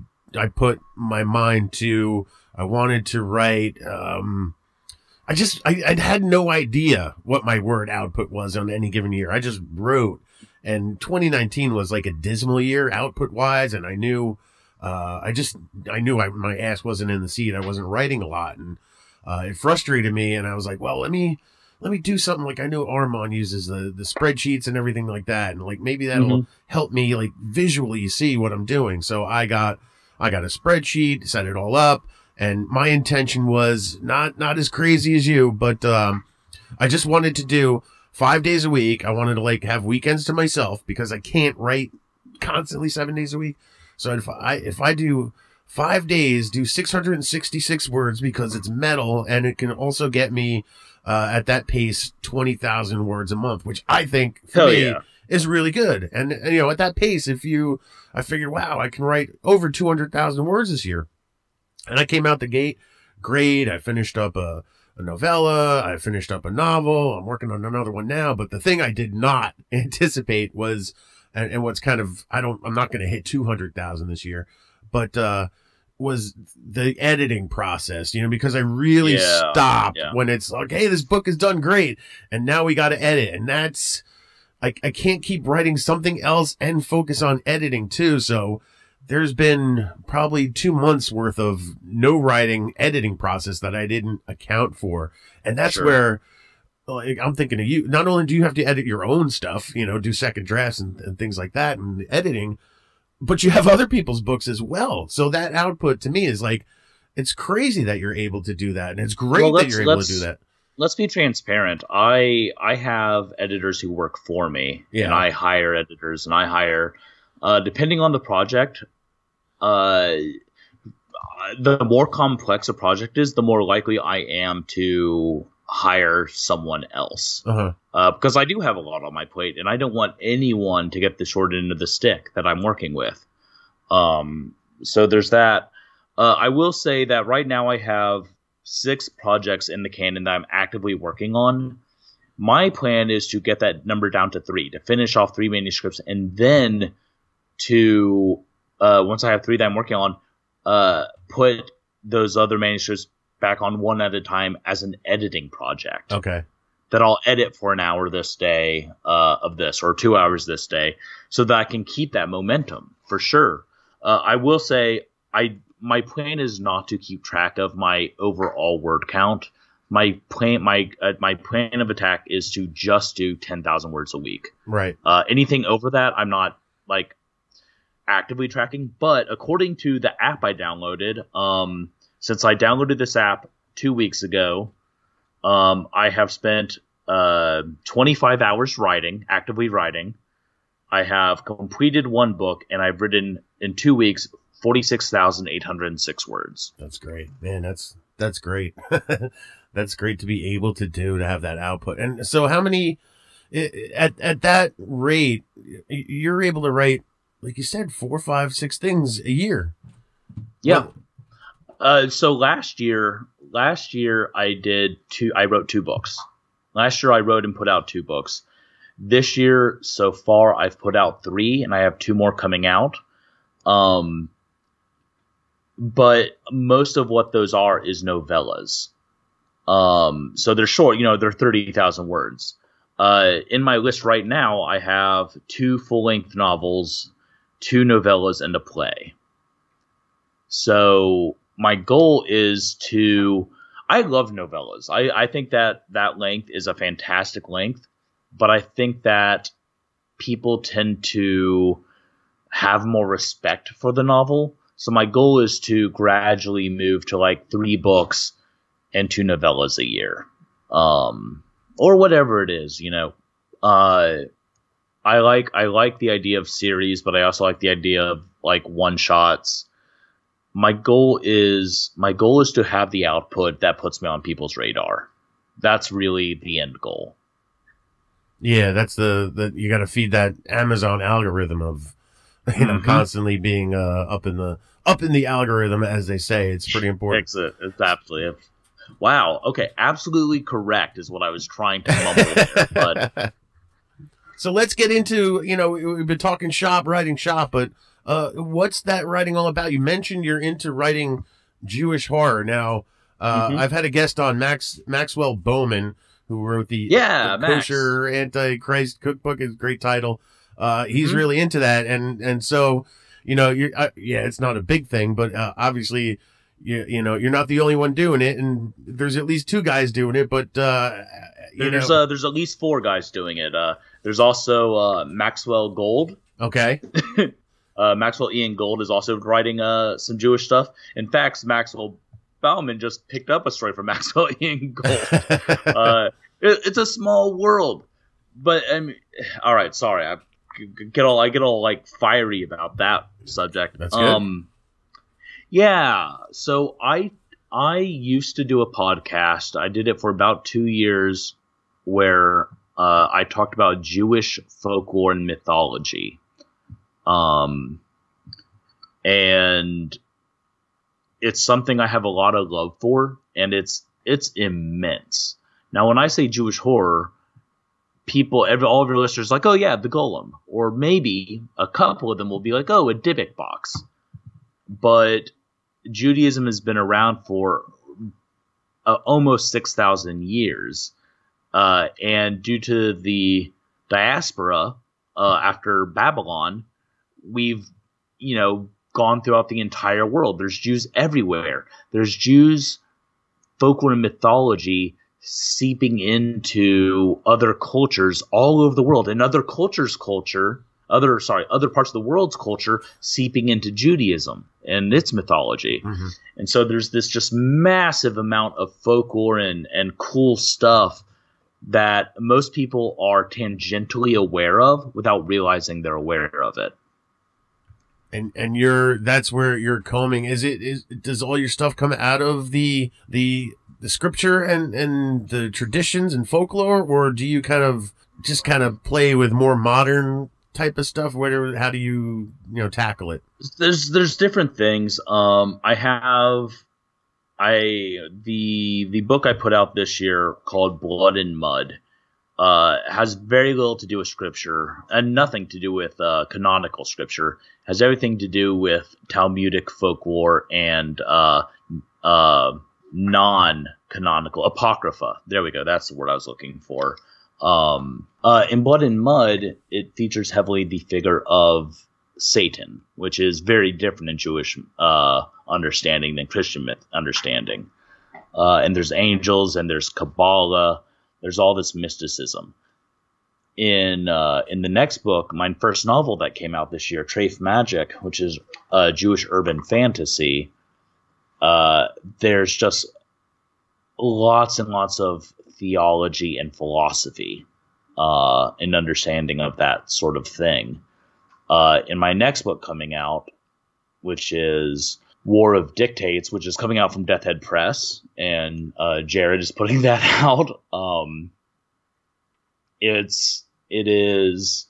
E: put my mind to, I wanted to write, I had no idea what my word output was on any given year. I just wrote, and 2019 was like a dismal year output wise. And I knew, my ass wasn't in the seat. I wasn't writing a lot, and it frustrated me. And I was like, well, let me do something. Like, I know Armand uses the spreadsheets and everything like that. And like, maybe that'll help me like visually see what I'm doing. So I got a spreadsheet, set it all up. And my intention was not as crazy as you, but, I just wanted to do 5 days a week. I wanted to like have weekends to myself because I can't write constantly 7 days a week. So if I do 5 days, do 666 words, because it's metal, and it can also get me, at that pace, 20,000 words a month, which I think for me is really good. And at that pace, I figured, wow, I can write over 200,000 words this year. And I came out the gate great. I finished up a novella. I finished up a novel. I'm working on another one now. But the thing I did not anticipate was, and what's kind of, I'm not going to hit 200,000 this year, but, was the editing process, because I really stopped when it's like, hey, this book is done great, and now we got to edit. And that's, I can't keep writing something else and focus on editing too. So there's been probably 2 months worth of no writing editing process that I didn't account for. And that's where, like, I'm thinking of you. Not only do you have to edit your own stuff, do second drafts and things like that and editing, but you have other people's books as well. So that output to me is like, it's crazy that you're able to do that. And it's great that you're able to do that.
F: Let's be transparent. I have editors who work for me, and I hire editors, and I hire, depending on the project, the more complex a project is, the more likely I am to hire someone else. Because I do have a lot on my plate, and I don't want anyone to get the short end of the stick that I'm working with. So there's that. I will say that right now I have 6 projects in the canon that I'm actively working on. My plan is to get that number down to 3, to finish off 3 manuscripts, and then to, once I have 3 that I'm working on, put those other manuscripts back on one at a time as an editing project.
E: Okay.
F: That I'll edit for an hour this day of this, or 2 hours this day, so that I can keep that momentum for sure. I will say my plan is not to keep track of my overall word count. My plan of attack is to just do 10,000 words a week.
E: Right.
F: Anything over that, I'm not like actively tracking. But according to the app I downloaded, since I downloaded this app 2 weeks ago, I have spent 25 hours actively writing. I have completed 1 book, and I've written in 2 weeks 46,806 words.
E: That's great, man. That's great. That's great to be able to have that output. And so, how many at that rate you're able to write, like you said, 4, 5, 6 things a year?
F: Yeah. So last year I wrote 2 books. Last year I wrote and put out 2 books. This year so far I've put out 3, and I have 2 more coming out. But most of what those are is novellas. So they're short, they're 30,000 words. In my list right now, I have 2 full-length novels, 2 novellas, and a play. So my goal is I love novellas. I think that length is a fantastic length, but I think that people tend to have more respect for the novel. So my goal is to gradually move to like 3 books and 2 novellas a year, or whatever it is. I like the idea of series, but I also like the idea of like one shots. My goal is to have the output that puts me on people's radar. That's really the end goal.
E: Yeah, that's the you got to feed that Amazon algorithm of constantly being up in the algorithm, as they say. It's pretty important.
F: It's absolutely. Wow. Okay. Absolutely correct is what I was trying to mumble there. But
E: so let's get into, we've been talking writing shop, but what's that writing all about? You mentioned you're into writing Jewish horror. Now, I've had a guest on, Maxwell Bowman, who wrote the Kosher Antichrist Cookbook. Is a great title. He's really into that, and so it's not a big thing, but obviously, you're not the only one doing it, and there's at least 2 guys doing it. But there's
F: at least 4 guys doing it. There's also Maxwell Gold.
E: Okay.
F: Maxwell Ian Gold is also writing some Jewish stuff. In fact, Maxwell Bauman just picked up a story from Maxwell Ian Gold. It's a small world, but all right. Sorry, I get all like fiery about that subject.
E: That's good.
F: Yeah. So I used to do a podcast. I did it for about 2 years, where I talked about Jewish folklore and mythology. And it's something I have a lot of love for, and it's immense. Now, when I say Jewish horror, all of your listeners are like, oh yeah, the Golem, or maybe a couple of them will be like, oh, a Dybbuk box. But Judaism has been around for almost 6,000 years, and due to the diaspora after Babylon, we've gone throughout the entire world. There's Jews everywhere. There's Jews folklore and mythology seeping into other cultures all over the world, and other parts of the world's culture seeping into Judaism and its mythology. And so there's this just massive amount of folklore and cool stuff that most people are tangentially aware of without realizing they're aware of it.
E: And that's where you're combing. Does all your stuff come out of the scripture and the traditions and folklore, or do you kind of play with more modern type of stuff? How do you tackle it?
F: There's different things. The book I put out this year called Blood and Mud has very little to do with scripture and nothing to do with canonical scripture. Has everything to do with Talmudic folklore and non-canonical apocrypha. There we go. That's the word I was looking for. In Blood and Mud, it features heavily the figure of Satan, which is very different in Jewish understanding than Christian myth understanding. And there's angels and there's Kabbalah. There's all this mysticism. In the next book, my first novel that came out this year, Trafe Magic, which is Jewish urban fantasy, there's just lots and lots of theology and philosophy and understanding of that sort of thing. In my next book coming out, which is War of Dictates, which is coming out from Deathhead Press, and Jared is putting that out. It is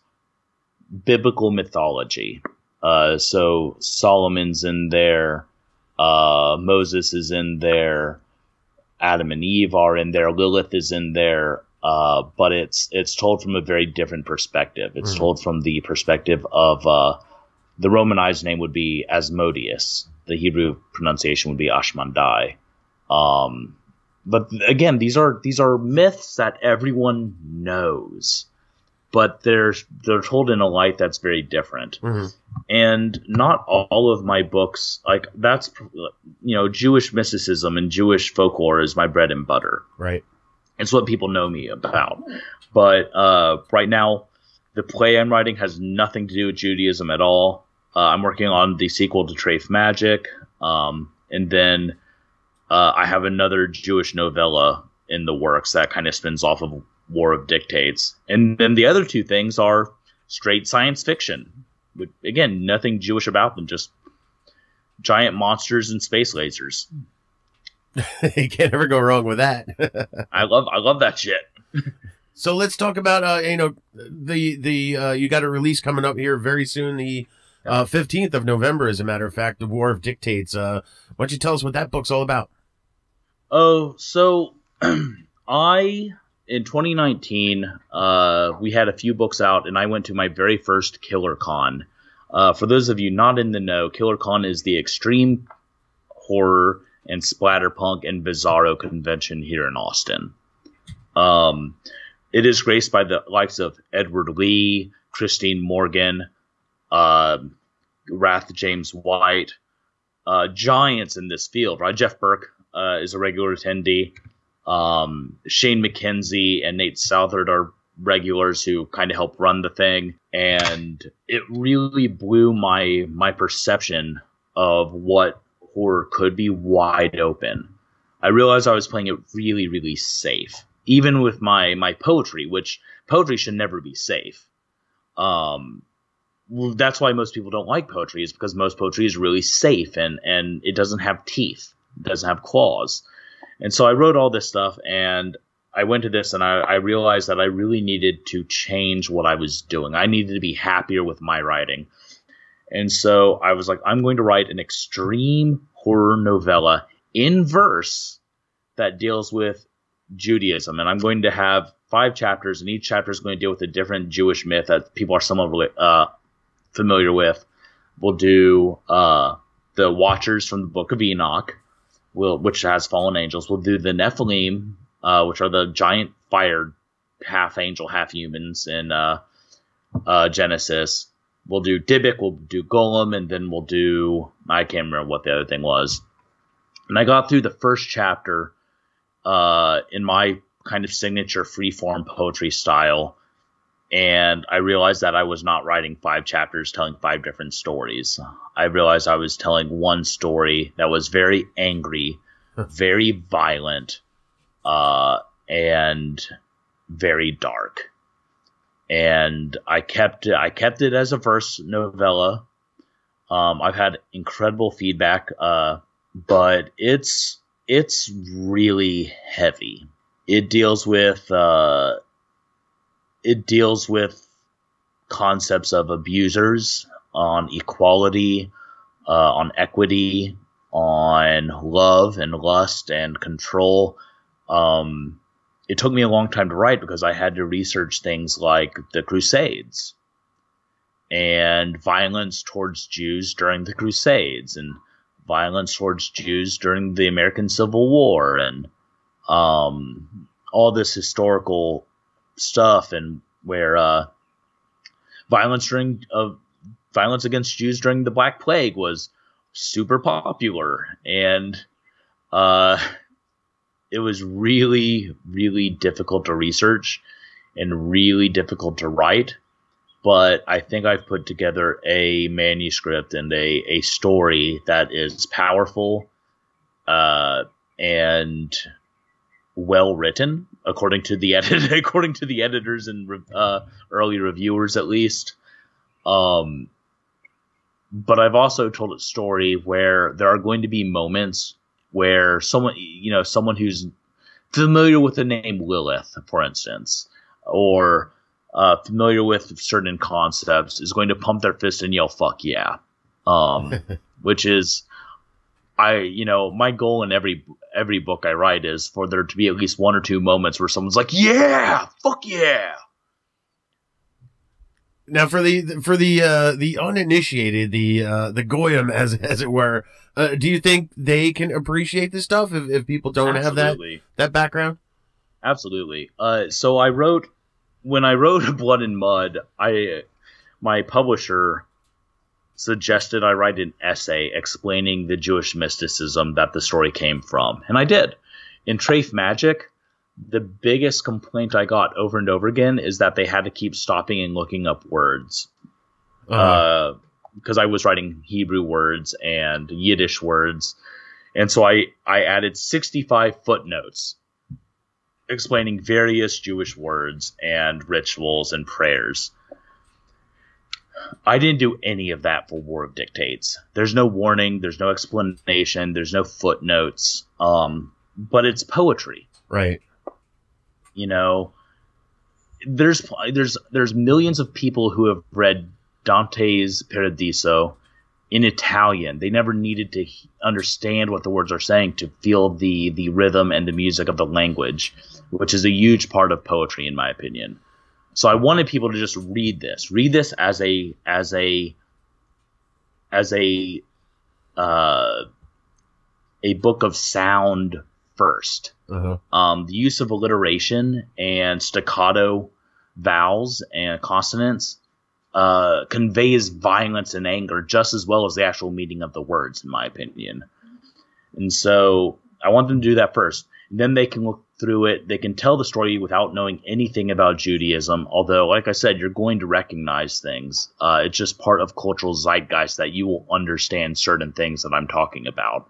F: biblical mythology. So Solomon's in there, Moses is in there, Adam and Eve are in there, Lilith is in there, but it's told from a very different perspective. It's told from the perspective of the Romanized name would be Asmodeus. The Hebrew pronunciation would be Ashmandai. But again, these are myths that everyone knows, but they're told in a light that's very different. And not all of my books, that's Jewish mysticism and Jewish folklore is my bread and butter.
E: Right.
F: It's what people know me about. But right now, the play I'm writing has nothing to do with Judaism at all. I'm working on the sequel to Trafe Magic, and then I have another Jewish novella in the works that kind of spins off of War of Dictates. And then the other two things are straight science fiction. With, again, nothing Jewish about them, just giant monsters and space lasers.
E: You can't ever go wrong with that.
F: I love that shit.
E: So let's talk about you got a release coming up here very soon, the 15th of November, as a matter of fact, the War of Dictates. Why don't you tell us what that book's all about?
F: Oh, so in 2019, we had a few books out, and I went to my very first Killer Con. For those of you not in the know, Killer Con is the extreme horror and splatterpunk and bizarro convention here in Austin. It is graced by the likes of Edward Lee, Christine Morgan, Wrath James White, giants in this field, right? Jeff Burke is a regular attendee. Shane McKenzie and Nate Southard are regulars who kind of help run the thing, and it really blew my perception of what horror could be wide open. I realized I was playing it really, really safe, even with my poetry, which poetry should never be safe. That's why most people don't like poetry, is because most poetry is really safe and it doesn't have teeth, it doesn't have claws. And so I wrote all this stuff, and I went to this, and I realized that I really needed to change what I was doing. I needed to be happier with my writing. And so I was like, I'm going to write an extreme horror novella in verse that deals with Judaism. And I'm going to have 5 chapters, and each chapter is going to deal with a different Jewish myth that people are somewhat familiar with. We'll do the Watchers from the Book of Enoch, which has fallen angels. We'll do the Nephilim, which are the giant fire half angel, half humans in Genesis. We'll do Dybbuk, we'll do Golem, and then we'll do, I can't remember what the other thing was. And I got through the first chapter in my kind of signature freeform poetry style, and I realized that I was not writing 5 chapters telling 5 different stories. I realized I was telling one story that was very angry, very violent, and very dark. And I kept it as a verse novella. I've had incredible feedback, but it's really heavy. It deals with concepts of abusers, on equality, on equity, on love and lust and control. It took me a long time to write because I had to research things like the Crusades and violence towards Jews during the Crusades and violence towards Jews during the American Civil War and all this historical stuff, and where violence against Jews during the Black Plague was super popular, and it was really, really difficult to research and really difficult to write. But I think I've put together a manuscript and a story that is powerful and well written, according to the editors and early reviewers, at least. But I've also told a story where there are going to be moments where someone who's familiar with the name Lilith, for instance, or familiar with certain concepts, is going to pump their fist and yell "fuck yeah," which is, my goal in every book I write is for there to be at least 1 or 2 moments where someone's like, "Yeah, fuck yeah."
E: Now, for the uninitiated, the goyim, as it were, do you think they can appreciate this stuff if people don't
F: Absolutely.
E: have that background?
F: Absolutely. So when I wrote Blood and Mud, my publisher suggested I write an essay explaining the Jewish mysticism that the story came from, and I did. In Trafe Magic, the biggest complaint I got over and over again is that they had to keep stopping and looking up words. because I was writing Hebrew words and Yiddish words. And so I added 65 footnotes explaining various Jewish words and rituals and prayers. I didn't do any of that for War of Dictates. There's no warning, there's no explanation, there's no footnotes, but it's poetry.
E: Right.
F: You know, there's millions of people who have read Dante's Paradiso in Italian. They never needed to understand what the words are saying to feel the rhythm and the music of the language, which is a huge part of poetry, in my opinion. So I wanted people to just read this as a book of sound first. The use of alliteration and staccato vowels and consonants conveys violence and anger just as well as the actual meaning of the words, in my opinion. And so I want them to do that first. And then they can look through it. They can tell the story without knowing anything about Judaism. Although, like I said, you're going to recognize things. It's just part of cultural zeitgeist that you will understand certain things that I'm talking about.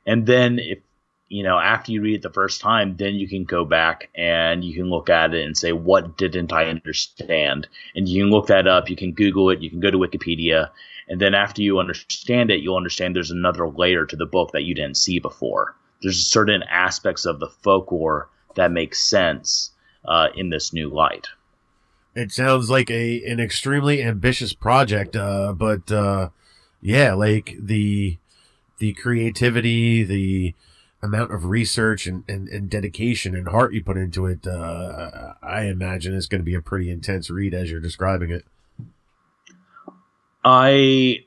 F: And then if, after you read it the first time, then you can go back and you can look at it and say, what didn't I understand? And you can look that up. You can Google it. You can go to Wikipedia. And then after you understand it, you'll understand there's another layer to the book that you didn't see before. There's certain aspects of the folklore that make sense in this new light.
E: It sounds like an extremely ambitious project, but like the creativity, the amount of research and dedication and heart you put into it, I imagine it's going to be a pretty intense read as you're describing it.
F: I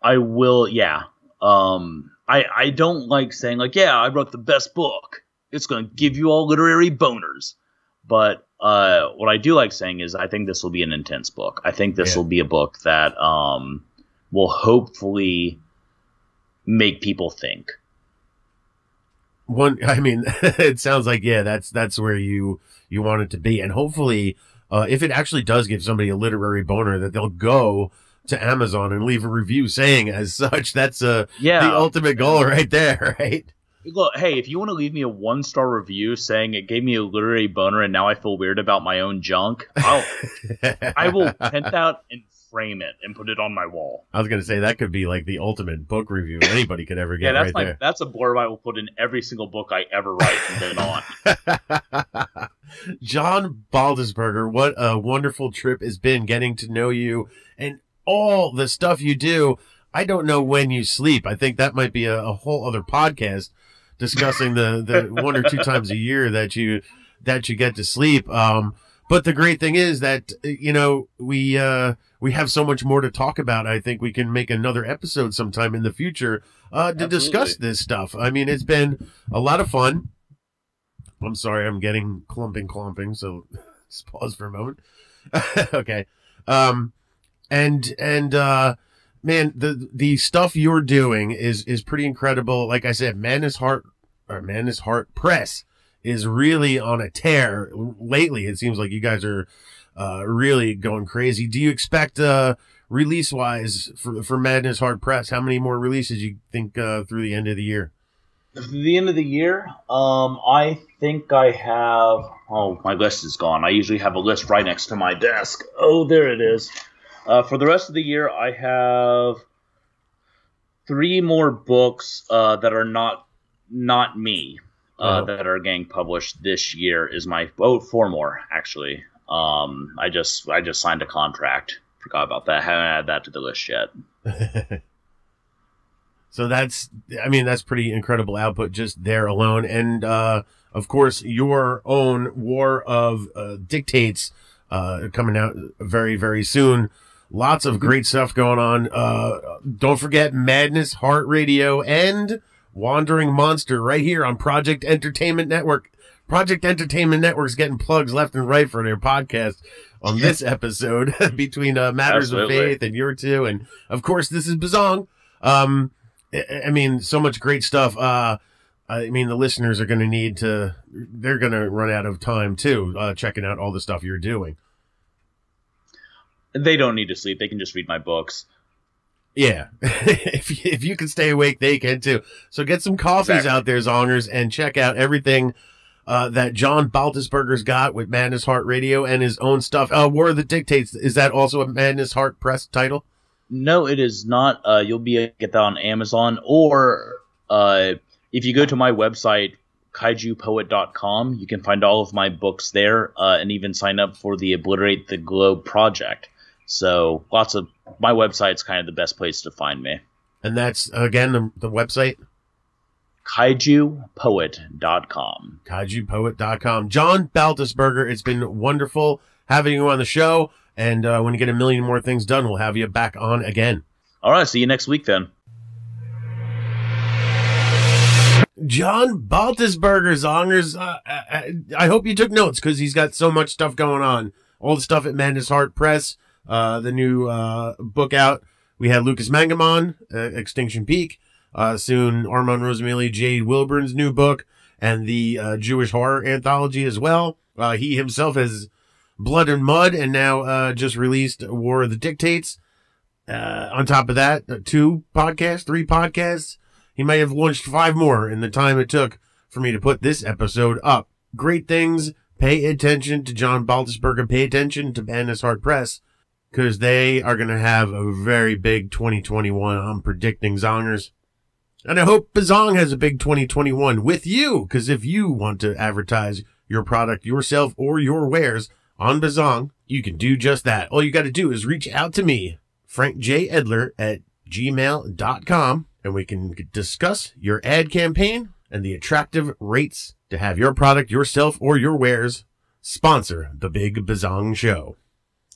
F: will, yeah. I don't like saying, like, yeah, I wrote the best book. It's going to give you all literary boners. But what I do like saying is I think this will be an intense book. I think this will be a book that will hopefully make people think.
E: It sounds like, that's where you want it to be. And hopefully, if it actually does give somebody a literary boner, that they'll go to Amazon and leave a review saying as such. That's the ultimate goal right there, right?
F: Look, hey, if you want to leave me a 1-star review saying it gave me a literary boner and now I feel weird about my own junk, I will print that and frame it and put it on my wall.
E: I was going to say that could be like the ultimate book review anybody could ever get. There.
F: That's a blurb I will put in every single book I ever write from then on.
E: John Baltisberger, what a wonderful trip it's been getting to know you and all the stuff you do. I don't know when you sleep. I think that might be a whole other podcast discussing the 1 or 2 times a year that you get to sleep. But the great thing is that, we have so much more to talk about. I think we can make another episode sometime in the future to discuss this stuff. I mean, it's been a lot of fun. I'm sorry, I'm getting clomping, so just pause for a moment. Okay. Man, the stuff you're doing is pretty incredible. Like I said, Madness Heart Press is really on a tear lately. It seems like you guys are really going crazy. Do you expect release wise for Madness Heart Press? How many more releases you think through the end of the year?
F: Through the end of the year, I think I have. Oh, my list is gone. I usually have a list right next to my desk. Oh, there it is. For the rest of the year, I have 3 more books that are not me that are getting published this year. Is my 4 more actually. I just signed a contract. Forgot about that. Haven't added that to the list yet.
E: So that's pretty incredible output just there alone. And of course, your own War of Dictates coming out very, very soon. Lots of great stuff going on. Don't forget Madness Heart Radio and Wandering Monster right here on Project Entertainment Network. Project Entertainment Network's getting plugs left and right for their podcast on this episode between Matters of Faith and your two. And of course, this is Bizzong. So much great stuff. The listeners are going to they're going to run out of time too, checking out all the stuff you're doing.
F: They don't need to sleep. They can just read my books.
E: Yeah. if you can stay awake, they can too. So get some coffees out there, Zongers, and check out everything that John Baltisberger's got with Madness Heart Radio and his own stuff. War of the Dictates, is that also a Madness Heart Press title?
F: No, it is not. You'll be able to get that on Amazon, or if you go to my website, kaijupoet.com, you can find all of my books there, and even sign up for the Obliterate the Globe project. So my website's kind of the best place to find me.
E: And that's, again, the website?
F: kaijupoet.com.
E: kaijupoet.com. John Baltisberger, it's been wonderful having you on the show. And when you get a million more things done, we'll have you back on again.
F: All right, see you next week then.
E: John Baltisberger, Zongers. I hope you took notes because he's got so much stuff going on. All the stuff at Madness Heart Press, the new book out. We had Lucas Mangamon, Extinction Peak. Soon Armand Rosemary, Jade Wilburn's new book, and the Jewish horror anthology as well. He himself has Blood and Mud, and now just released War of the Dictates. On top of that, 3 podcasts. He might have launched 5 more in the time it took for me to put this episode up. Great things. Pay attention to John Baltisberger. Pay attention to Madness Heart Press, because they are going to have a very big 2021. I'm predicting, Zongers. And I hope Bizzong has a big 2021 with you, because if you want to advertise your product, yourself, or your wares on Bizzong, you can do just that. All you got to do is reach out to me, Frank J. Edler, at gmail.com, and we can discuss your ad campaign and the attractive rates to have your product, yourself, or your wares sponsor the Big Bizzong Show.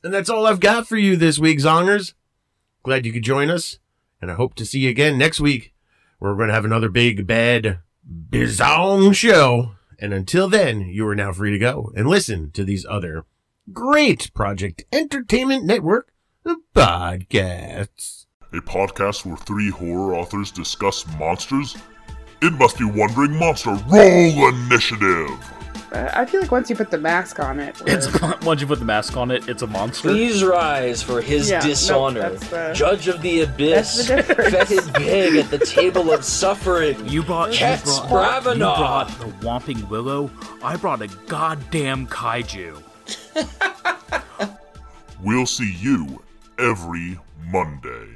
E: And that's all I've got for you this week, Zongers. Glad you could join us, and I hope to see you again next week. We're going to have another big, bad Bizzong show. And until then, you are now free to go and listen to these other great Project Entertainment Network podcasts.
D: A podcast where 3 horror authors discuss monsters? It must be Wandering Monster. Roll initiative!
C: I feel like once you put the mask on it...
G: Once you put the mask on it, it's a monster.
H: Please rise for his dishonor. Judge of the abyss. Fetid pig at the table of suffering.
G: You brought the Whomping Willow. I brought a goddamn kaiju.
D: We'll see you every Monday.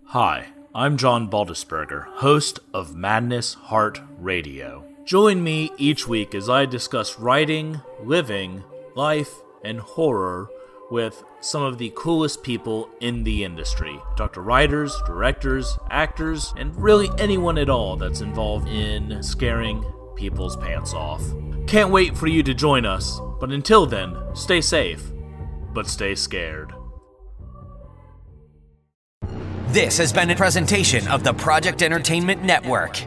G: Hi, I'm John Baltisberger, host of Madness Heart Radio. Join me each week as I discuss writing, living, life, and horror with some of the coolest people in the industry. Talk to writers, directors, actors, and really anyone at all that's involved in scaring people's pants off. Can't wait for you to join us, but until then, stay safe, but stay scared.
A: This has been a presentation of the Project Entertainment Network.